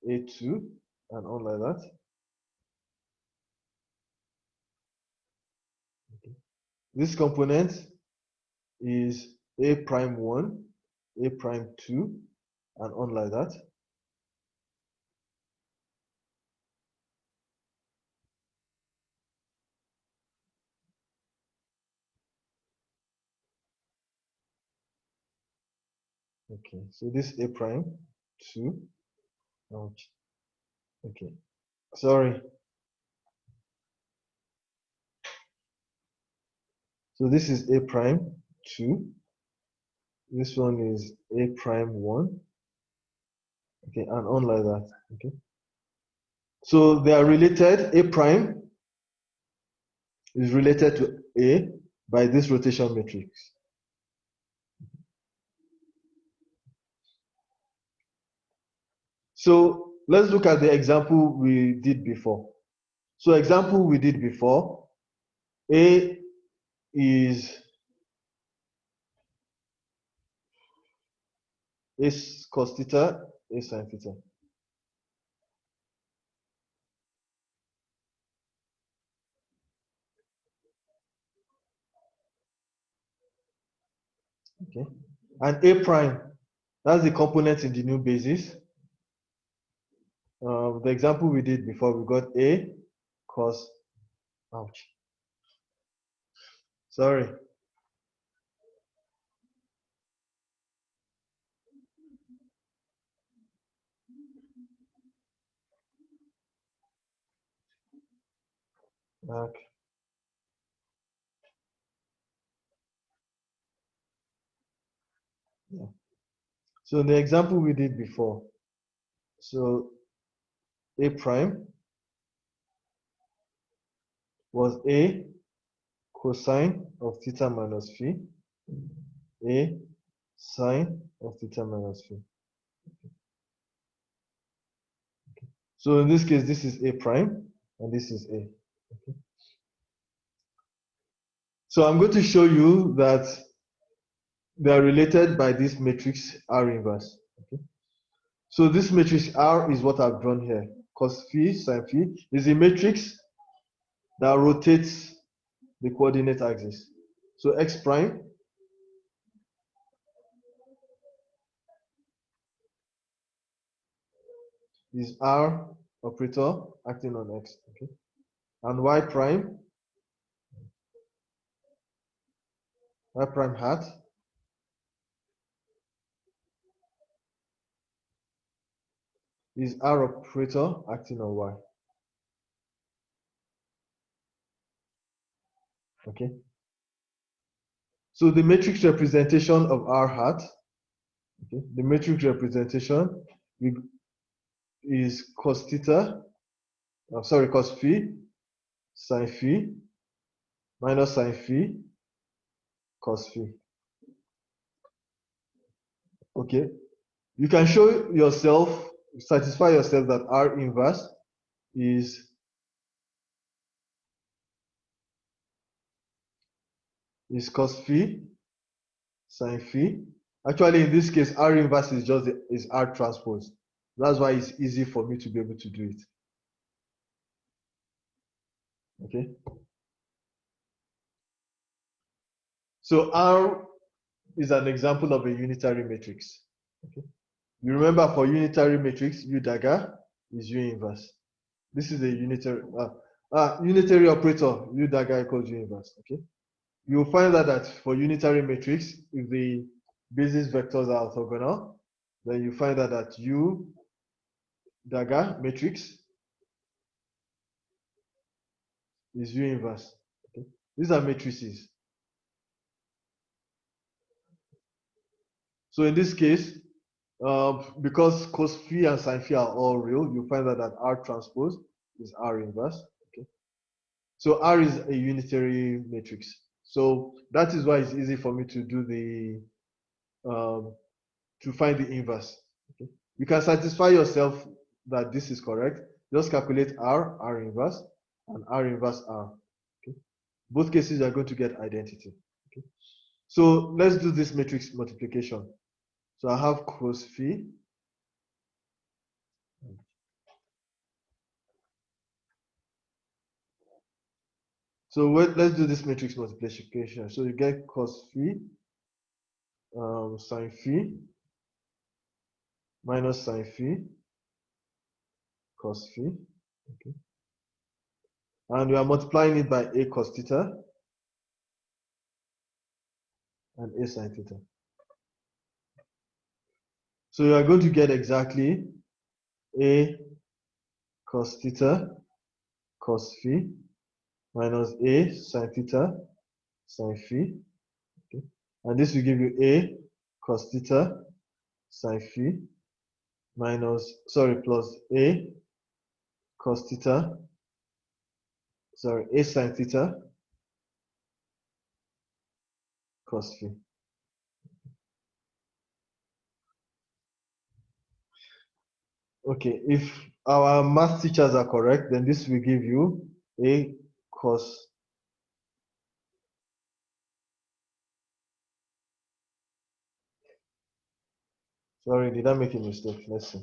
Speaker 1: A2, and on like that. Okay. This component is A prime 1, A prime 2, and on like that. Okay, so this A prime 2. Ouch. Okay, sorry. So this is A prime 2. This one is A prime 1. Okay, and on like that. Okay. So they are related. A prime is related to A by this rotation matrix. So let's look at the example we did before. So example we did before, A is A cos theta, A sin theta. Okay. And A prime, that's the component in the new basis. The example we did before, we got A cos, ouch. Sorry. Okay. Yeah. So the example we did before, so A prime was A cosine of theta minus phi, A sine of theta minus phi. So in this case, this is A prime and this is A. Okay. So I'm going to show you that they are related by this matrix R inverse. Okay. So this matrix R is what I've drawn here. Cos phi, sin phi is a matrix that rotates the coordinate axis. So X prime is R operator acting on X. Okay. And Y prime hat is R operator acting on Y. Okay. So the matrix representation of R hat, okay, the matrix representation is cos theta, cos phi, sin phi, minus sin phi, cos phi. Okay. You can show yourself, satisfy yourself that R inverse is cos phi, sin phi. Actually, in this case, R inverse is just is R transpose. That's why it's easy for me to be able to do it. Okay. So R is an example of a unitary matrix. Okay. You remember for unitary matrix, U dagger is U inverse. This is a unitary operator, U dagger equals U inverse. Okay. You'll find that for unitary matrix, if the basis vectors are orthogonal, then you find that U dagger matrix is U inverse. Okay. These are matrices. So in this case, because cos phi and sin phi are all real, you find that R transpose is R inverse. Okay. So R is a unitary matrix. So that is why it's easy for me to do the to find the inverse. Okay. You can satisfy yourself that this is correct. Just calculate R inverse, and R inverse R. Okay. Both cases are going to get identity. Okay. So let's do this matrix multiplication. So I have cos phi. So let's do this matrix multiplication. So you get cos phi sin phi minus sin phi cos phi. Okay. And we are multiplying it by A cos theta and A sin theta. So you are going to get exactly A cos theta cos phi minus A sin theta sin phi. Okay. And this will give you A cos theta sin phi plus A cos theta, A sin theta cos phi. Okay, if our math teachers are correct, then this will give you A cos. Sorry, did I make a mistake? Let's see.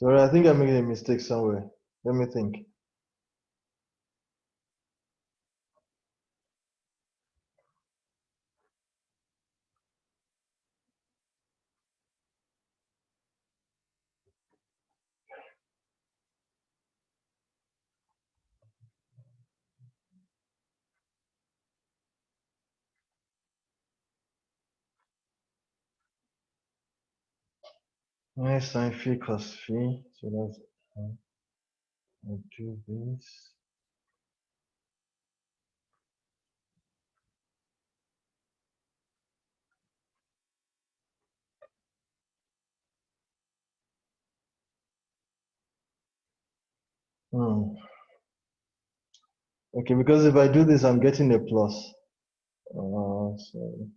Speaker 1: Sorry, I think I made a mistake somewhere. Let me think. Minus sine phi cos phi. So that's I do this. Hmm. Okay, because if I do this, I'm getting a plus. So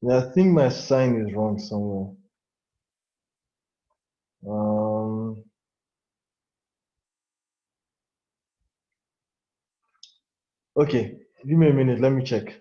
Speaker 1: yeah, I think my sign is wrong somewhere. Okay, give me a minute. Let me check.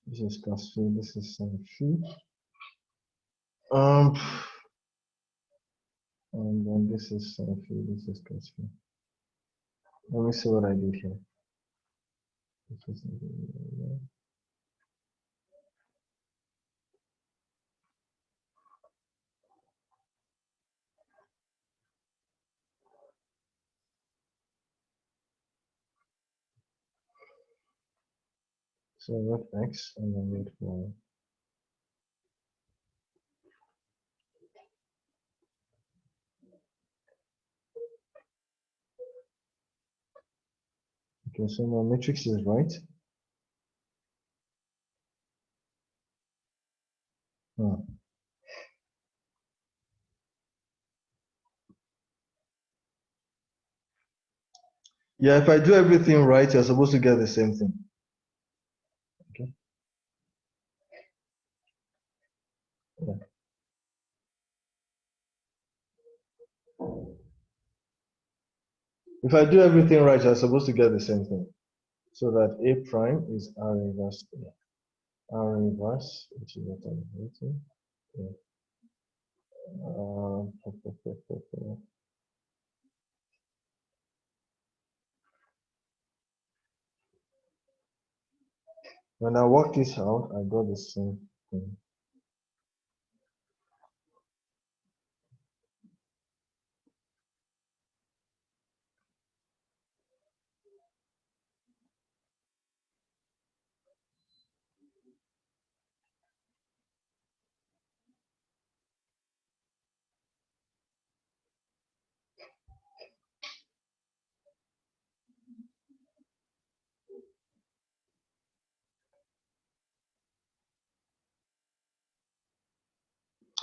Speaker 1: This is cos phi. This is sine phi. And then this is sine phi. This is cos phi. Let me see what I did here. This is, so I got x and then wait for. Okay, so my matrix is right. Yeah, if I do everything right, you're supposed to get the same thing. Okay. Yeah. If I do everything right, you're supposed to get the same thing. So that A prime is R inverse A. R inverse, which is what I'm writing. Yeah. When I work this out, I got the same thing.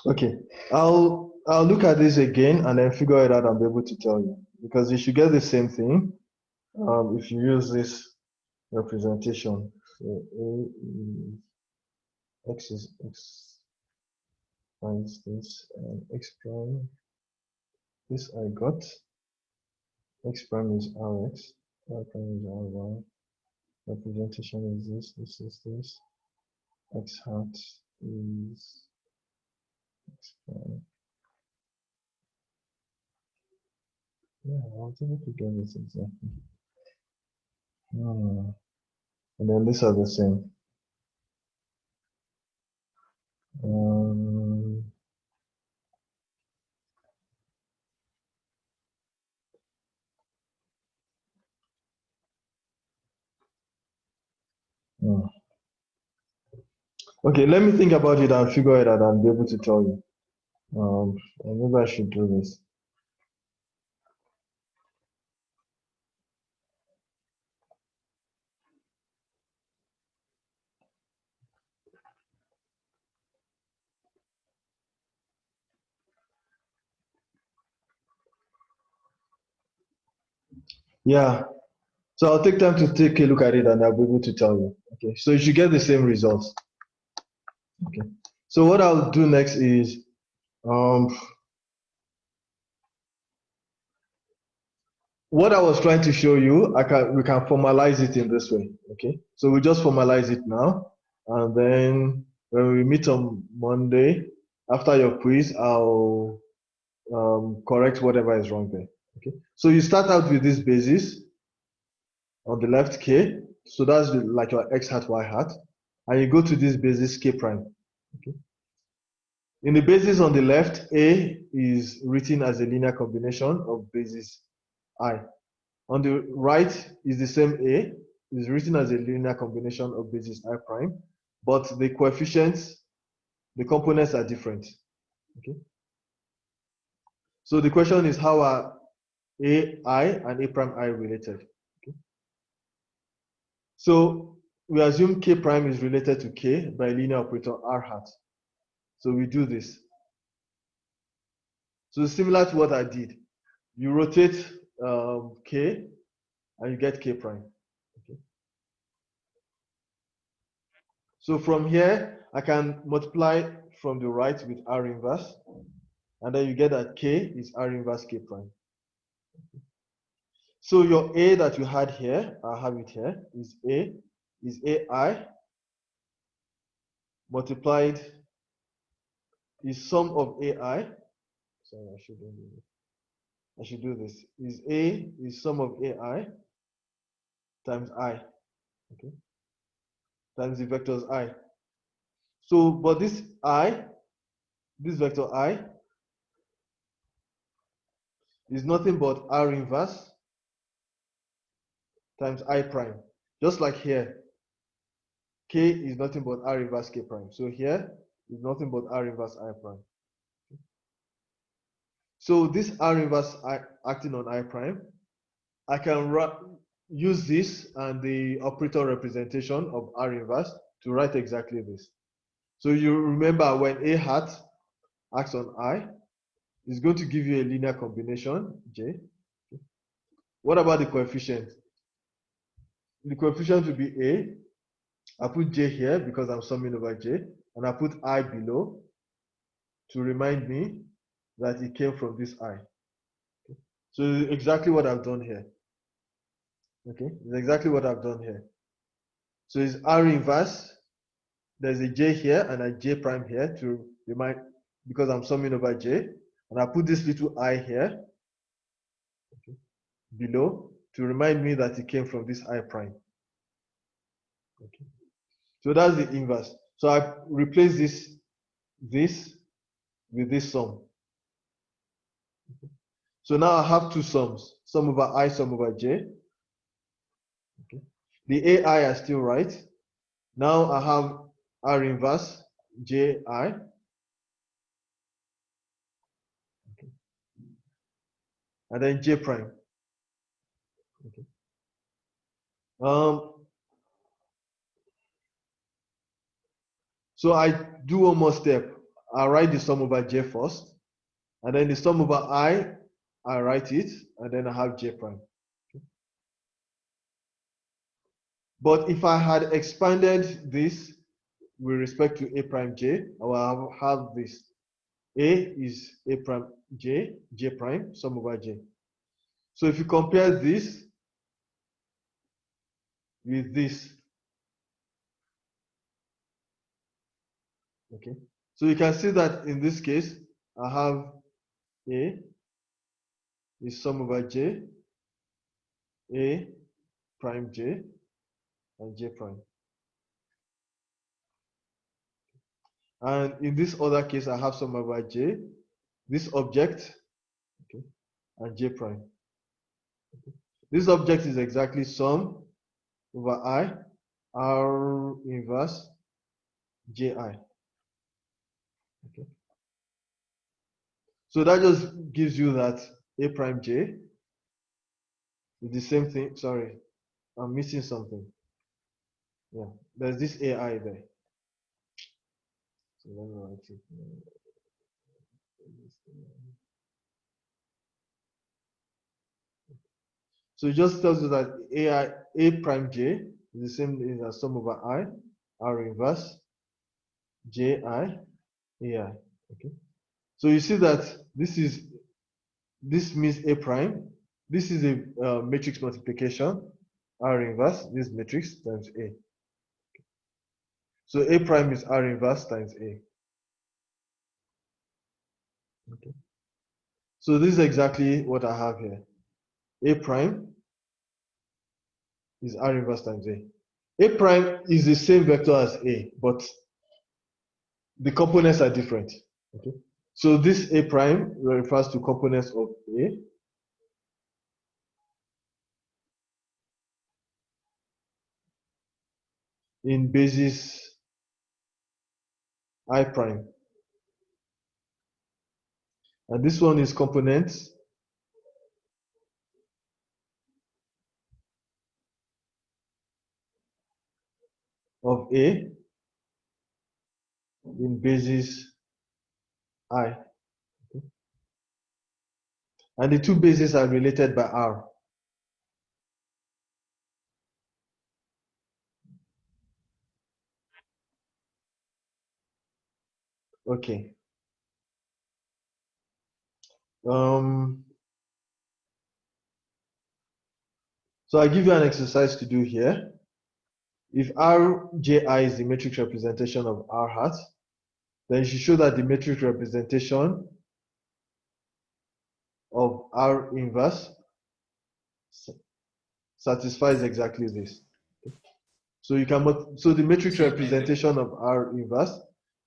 Speaker 1: Okay, I'll look at this again and then figure it out and be able to tell you, because you should get the same thing if you use this representation. So x is x times this and x prime. This I got. X prime is Rx. Y prime is Ry. Representation is this. This is this. X hat is x prime. Yeah, I was able to get this exactly. And then these are the same. Okay, let me think about it and figure it out and be able to tell you. Maybe I should do this. Yeah. So I'll take time to take a look at it and I'll be able to tell you. Okay. So you should get the same results. Okay. So what I'll do next is what I was trying to show you, we can formalize it in this way. Okay. So we just formalize it now. And then when we meet on Monday, after your quiz, I'll correct whatever is wrong there. Okay. So you start out with this basis on the left k. So that's like your x hat, y hat. And you go to this basis k prime. Okay. In the basis on the left, A is written as a linear combination of basis I. On the right is the same A, is written as a linear combination of basis I prime, but the coefficients, the components are different. Okay. So the question is, how are AI and A prime I related? Okay. So we assume K prime is related to K by linear operator R hat. So we do this. So similar to what I did, you rotate K and you get K prime. Okay. So from here, I can multiply from the right with R inverse, and then you get that K is R inverse K prime. So your A that you had here, I have it here, is AI multiplied is sum of AI. Sorry, I should do this. Is A is sum of AI times I, okay, times the vectors I. So, but this vector I is nothing but R inverse times I prime. Just like here, K is nothing but R inverse K prime. So here is nothing but R inverse I prime. So this R inverse I acting on I prime, I can use this and the operator representation of R inverse to write exactly this. So you remember when A hat acts on I, it's going to give you a linear combination, J. What about the coefficient? The coefficient will be A. I put J here because I'm summing over J, and I put I below to remind me that it came from this I. Okay. So exactly what I've done here. Okay, it's exactly what I've done here. So it's R inverse. There's a J here and a J prime here to remind, because I'm summing over J, and I put this little I here, okay, below to remind me that it came from this I prime. Okay. So that's the inverse. So I replace this with this sum. Okay. So now I have two sums, sum over I, sum over J. Okay. The AI are still right. Now I have R inverse Ji. Okay. And then J prime. Okay. So I do one more step. I write the sum over J first, and then the sum over I write it, and then I have J prime. Okay. But if I had expanded this with respect to A prime J, I will have this. A is A prime J, J prime, sum over J. So if you compare this with this, okay, so you can see that in this case, I have A is sum over J, A prime J, and J prime. And in this other case, I have sum over J, this object, okay, and J prime. Okay. This object is exactly sum over I, R inverse Ji. Okay. So that just gives you that A prime J is the same thing. Sorry, I'm missing something. Yeah, there's this AI there. So let me write it. So it just tells you that A prime J is the same as sum over I, R inverse, J I, AI. Okay. So you see that this means A prime. This is a matrix multiplication, R inverse, this matrix times A. So A prime is R inverse times A. Okay. So this is exactly what I have here. A prime is R inverse times A. A prime is the same vector as A, but the components are different. Okay. So this A prime refers to components of A. In basis I prime. And this one is components of A in basis I. Okay. And the two bases are related by R. Okay. So I give you an exercise to do here. If Rji is the matrix representation of R hat, then you should show that the matrix representation of R inverse satisfies exactly this. So you can so the matrix representation of R inverse,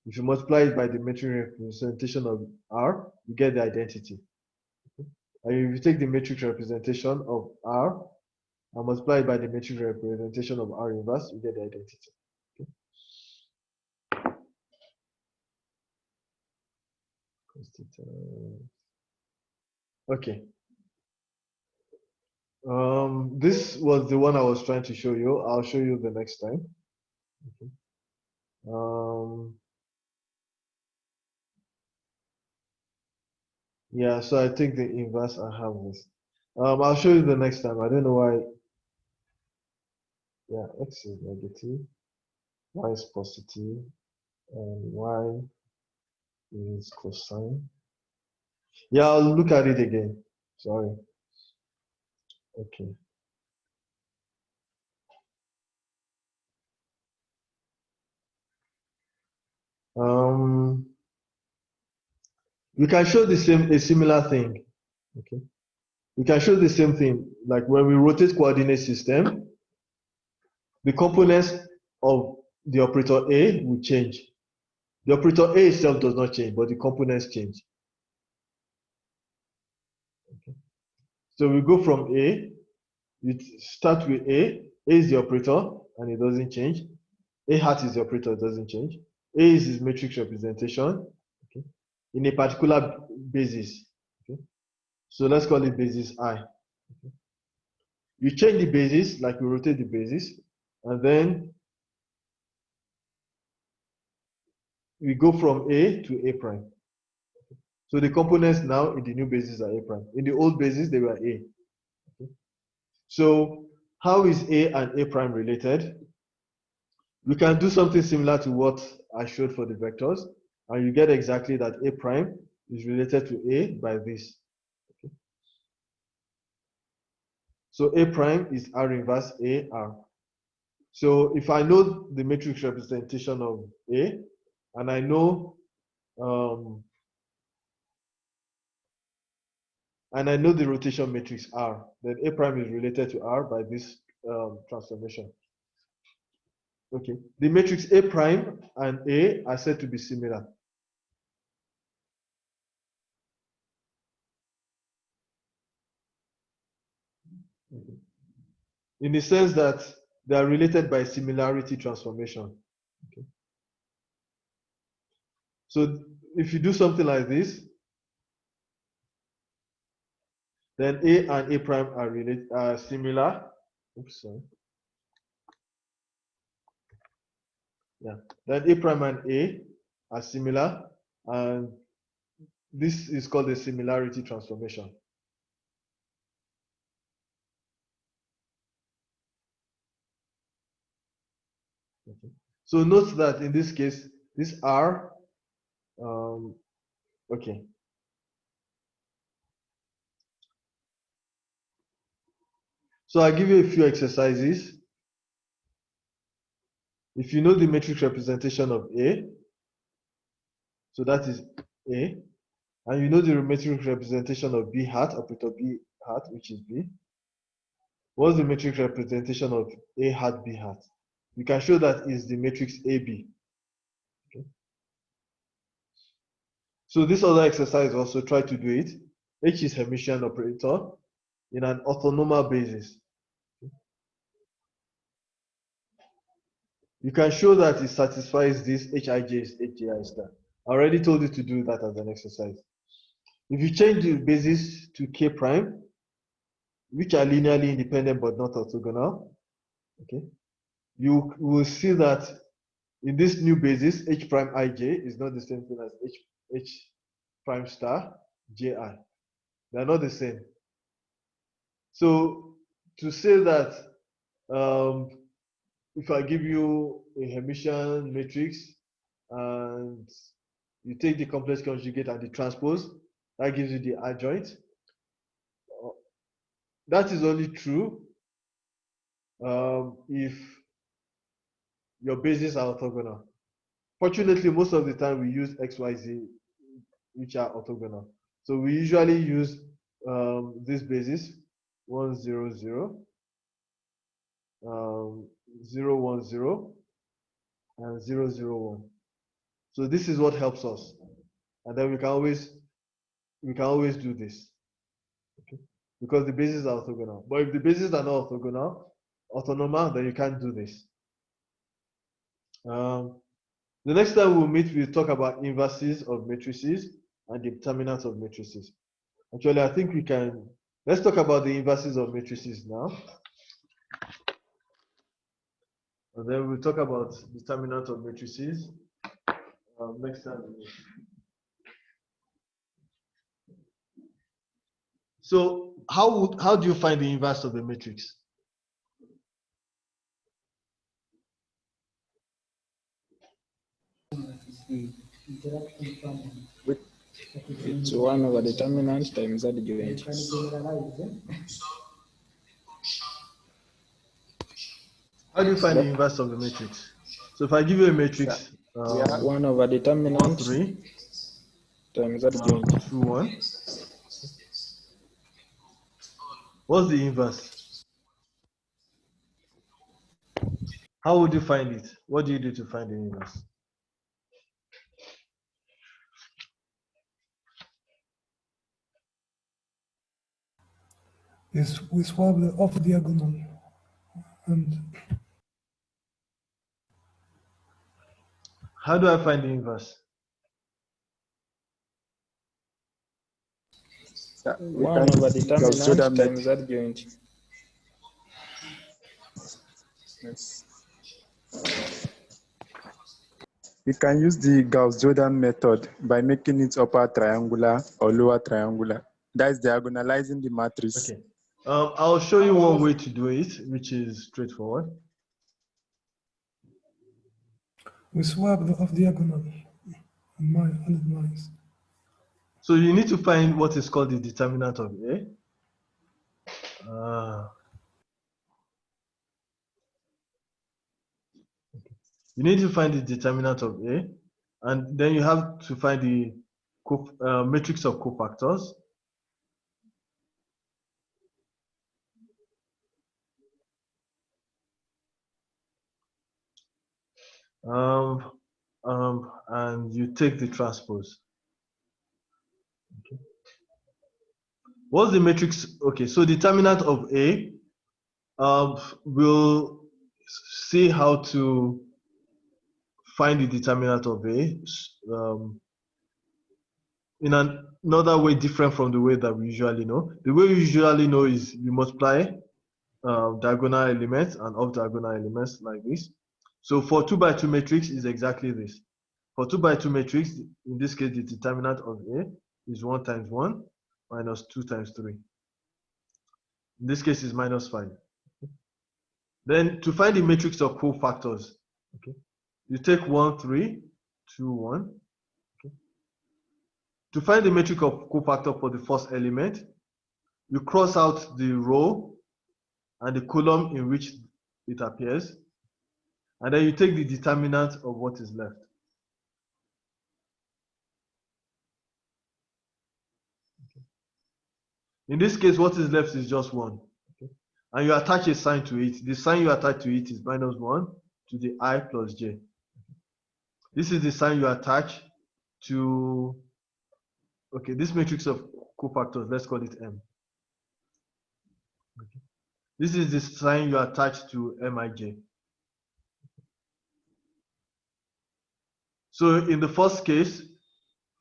Speaker 1: if you multiply it by the matrix representation of R, you get the identity. And if you take the matrix representation of R and multiply it by the matrix representation of R inverse, you get the identity. Okay. This was the one I was trying to show you. I'll show you the next time. Okay. Yeah, so I take the inverse and have this. I'll show you the next time. I don't know why. Yeah, x is negative, y is positive, and y is cosine. Yeah, I'll look at it again. Sorry. Okay. We can show a similar thing. Okay. We can show the same thing. Like when we rotate coordinate system, the components of the operator A will change. The operator A itself does not change, but the components change. Okay. So we go from A, we start with A. A is the operator, and it doesn't change. A hat is the operator, it doesn't change. A is its matrix representation, okay, in a particular basis. Okay. So let's call it basis I. Okay. You change the basis, like we rotate the basis, and then we go from A to A prime. So the components now in the new basis are A prime. In the old basis, they were A. Okay. So how is A and A prime related? We can do something similar to what I showed for the vectors, and you get exactly that A prime is related to A by this. Okay. So A prime is R inverse A R. So if I know the matrix representation of A, and I know the rotation matrix R, then A prime is related to R by this transformation. Okay, the matrix A prime and A are said to be similar. Okay. In the sense that they are related by similarity transformation. Okay. So if you do something like this, then A and A prime are similar. Oops, sorry. Yeah, then A prime and A are similar, and this is called a similarity transformation. So note that in this case, this R, okay. So I'll give you a few exercises. If you know the matrix representation of A, so that is A, and you know the matrix representation of B hat, operator B hat, which is B, what's the matrix representation of A hat, B hat? You can show that is the matrix AB. Okay. So this other exercise also try to do it. H is Hermitian operator in an orthonormal basis. You can show that it satisfies this Hij is Hij star. I already told you to do that as an exercise. If you change the basis to K prime, which are linearly independent but not orthogonal, okay, you will see that in this new basis, H prime Ij is not the same thing as H prime star Ji. They are not the same. So to say that if I give you a Hermitian matrix and you take the complex conjugate and the transpose, that gives you the adjoint. That is only true if your bases are orthogonal. Fortunately, most of the time we use XYZ, which are orthogonal. So we usually use this basis 1, 0, 0, 0, 1, 0, and 0, 0, 1. So this is what helps us, and then we can always do this, okay? Because the bases are orthogonal. But if the bases are not orthonormal, then you can't do this. The next time we'll meet, we'll talk about inverses of matrices and determinants of matrices. Actually, I think we can. Let's talk about the inverses of matrices now. And then we'll talk about determinant of matrices next time. So how do you find the inverse of a matrix?
Speaker 5: It's 1 over determinant times adjoint.
Speaker 1: How do you find the inverse of a matrix? So if I give you a matrix,
Speaker 5: 1 over determinant
Speaker 1: 1, 3
Speaker 5: times adjoint.
Speaker 1: 2, 1. What's the inverse? How would you find it? What do you do to find the inverse?
Speaker 6: Is we swap the off diagonal and
Speaker 1: How do I find the inverse?
Speaker 5: We 1 over determinant times adjoint.
Speaker 7: Yes. We can use the Gauss-Jordan method by making it upper triangular or lower triangular. That is diagonalizing the matrix.
Speaker 1: Okay. I'll show you one way to do it, which is straightforward.
Speaker 6: we swap the off diagonal on mine.
Speaker 1: So you need to find what is called the determinant of A. You need to find the determinant of A, and then you have to find the matrix of cofactors. And you take the transpose. Okay. What's the matrix? Okay, so determinant of A, we'll see how to find the determinant of A in another way different from the way that we usually know. The way we usually know is you multiply diagonal elements and off diagonal elements like this. So for 2 by 2 matrix is exactly this. For 2 by 2 matrix, in this case, the determinant of A is 1 times 1 minus 2 times 3. In this case, is minus 5. Then to find the matrix of cofactors, okay, You take 1, 3, 2, 1. Okay. To find the matrix of cofactor for the first element, you cross out the row and the column in which it appears, and then you take the determinant of what is left. Okay. In this case, what is left is just 1. Okay. And you attach a sign to it. The sign you attach to it is -1 to the I plus j. This is the sign you attach to, okay, this matrix of cofactors, let's call it M. Okay. This is the sign you attach to Mij. So in the first case,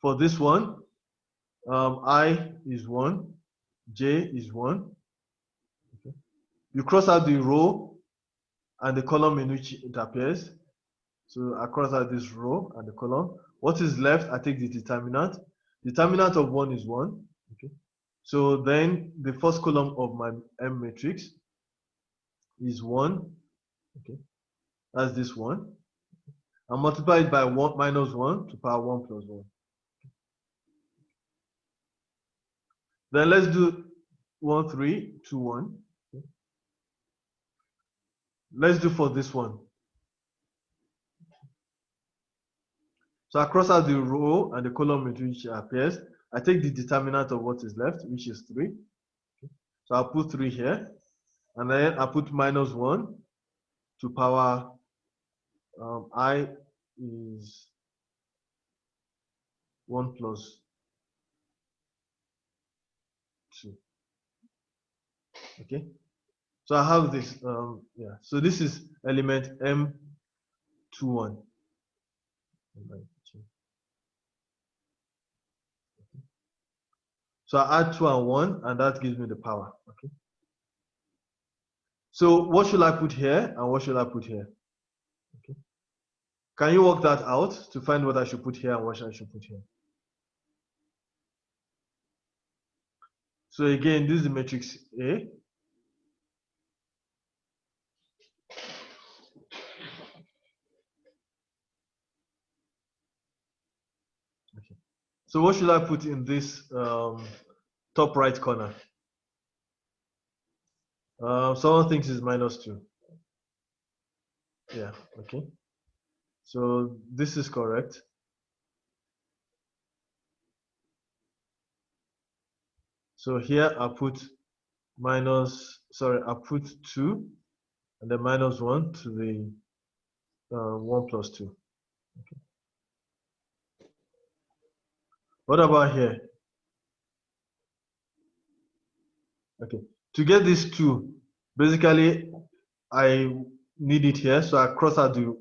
Speaker 1: for this one, I is 1, j is 1. Okay. You cross out the row and the column in which it appears. So I cross out this row and the column. What is left? I take the determinant. Determinant of 1 is 1. Okay. So then the first column of my M matrix is 1. Okay. That's this one. I multiply it by 1 minus 1 to power 1 plus 1. Then let's do 1, 3, 2, 1. Okay. Let's do for this one. So I cross out the row and the column in which it appears. I take the determinant of what is left, which is 3. Okay. So I'll put 3 here. And then I put minus 1 to power I is 1 plus 2. Okay. So I have this, yeah. So this is element M21. So I add 2 and 1, and that gives me the power. Okay. So what should I put here, and what should I put here? Okay. Can you work that out to find what I should put here and what I should put here? So again, this is the matrix A. Okay. So what should I put in this top right corner? Someone thinks it's -2. Yeah, okay. So this is correct. So here I put I put 2 and then -1 to the 1 plus 2. Okay. What about here? Okay, to get this 2, basically I need it here, so I cross out the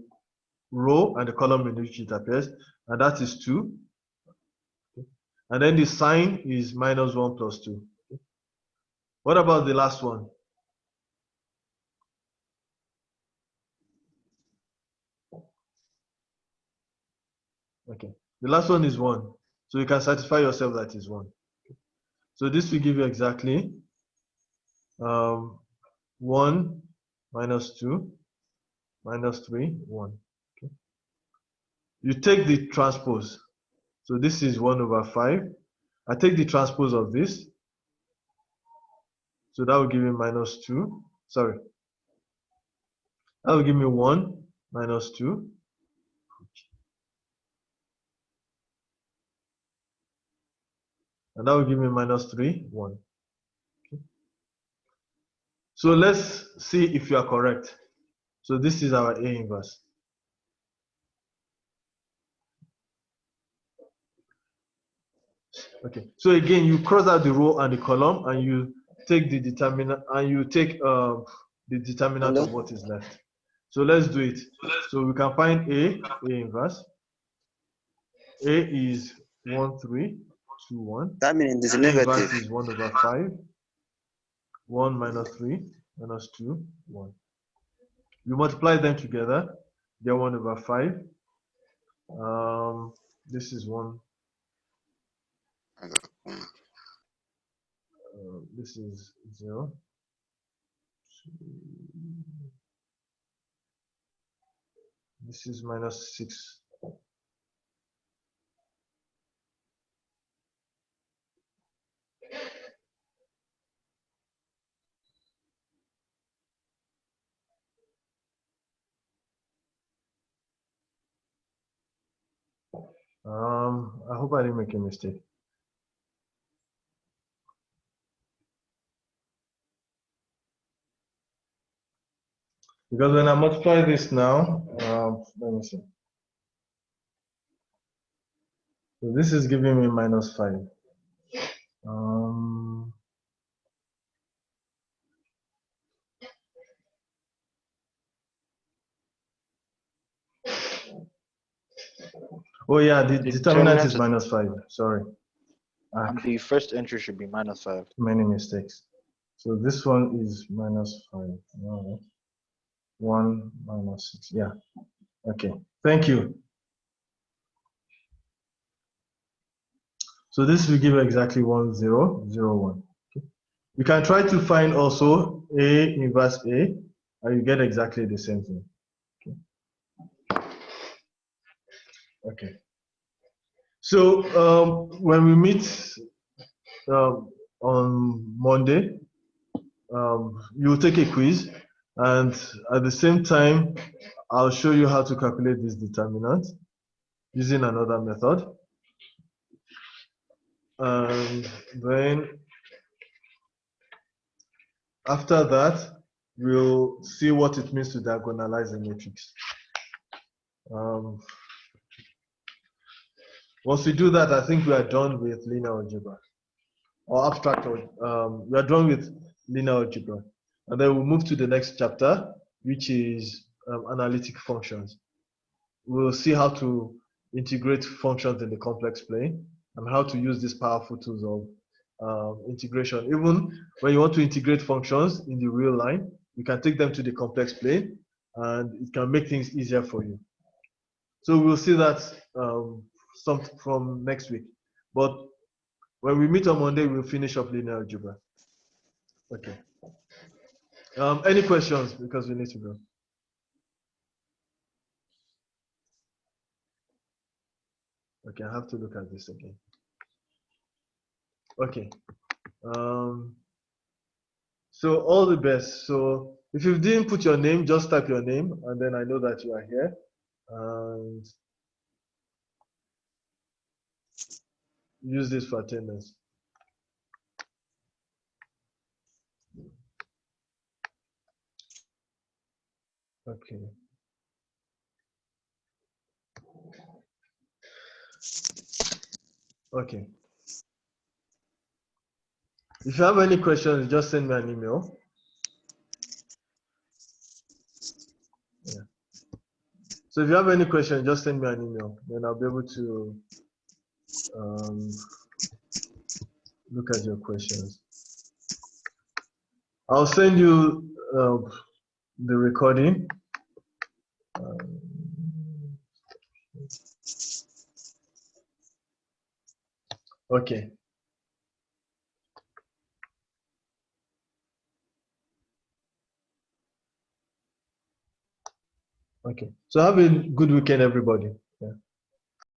Speaker 1: row and the column in which it appears, and that is 2. Okay. And then the sign is -1 plus 2. Okay. What about the last one? Okay, the last one is 1, so you can satisfy yourself that is 1. Okay. So this will give you exactly 1 minus 2 minus 3, 1. Okay. You take the transpose. So this is 1 over 5. I take the transpose of this. So that will give me -2. Sorry. That will give me 1 minus 2. And that will give me -3, 1. Okay. So let's see if you are correct. So this is our A inverse. Okay. So again, you cross out the row and the column, and you take the determinant, and you take the determinant of what is left. So let's do it. So we can find A inverse. A is 1, 3, 2, 1.
Speaker 3: That means it's
Speaker 1: A
Speaker 3: negative.
Speaker 1: inverse is 1 over 5. 1 minus 3 minus 2, 1. You multiply them together, they're 1 over 5. This is 1. This is 0. 2. This is minus 6. I hope I didn't make a mistake. Because when I multiply this now, let me see. So this is giving me minus 5. Oh yeah, the determinant is minus 5. Sorry.
Speaker 4: And the first entry should be minus 5.
Speaker 1: Many mistakes. So this one is minus 5. All right. 1 minus 6. Yeah. Okay. Thank you. So this will give exactly 1, 0, 0, 1. Okay. You can try to find also A inverse A, and you get exactly the same thing. Okay. Okay. So when we meet on Monday, you'll take a quiz, and at the same time, I'll show you how to calculate this determinant using another method. And then after that, we'll see what it means to diagonalize a matrix. Once we do that, I think we are done with linear algebra or abstract. We are done with linear algebra, and then we'll move to the next chapter, which is analytic functions. We'll see how to integrate functions in the complex plane and how to use these powerful tools of integration. Even when you want to integrate functions in the real line, you can take them to the complex plane, and it can make things easier for you. So we'll see that from next week. But when we meet on Monday, we'll finish up linear algebra. Okay. Any questions? Because we need to go. Okay, I have to look at this again. Okay. So all the best. So if you didn't put your name, just type your name, and then I know that you are here. And use this for attendance. Okay. Okay. If you have any questions, just send me an email. Yeah. So if you have any questions, just send me an email. Then I'll be able to look at your questions. I'll send you the recording. Okay. Okay. So have a good weekend, everybody.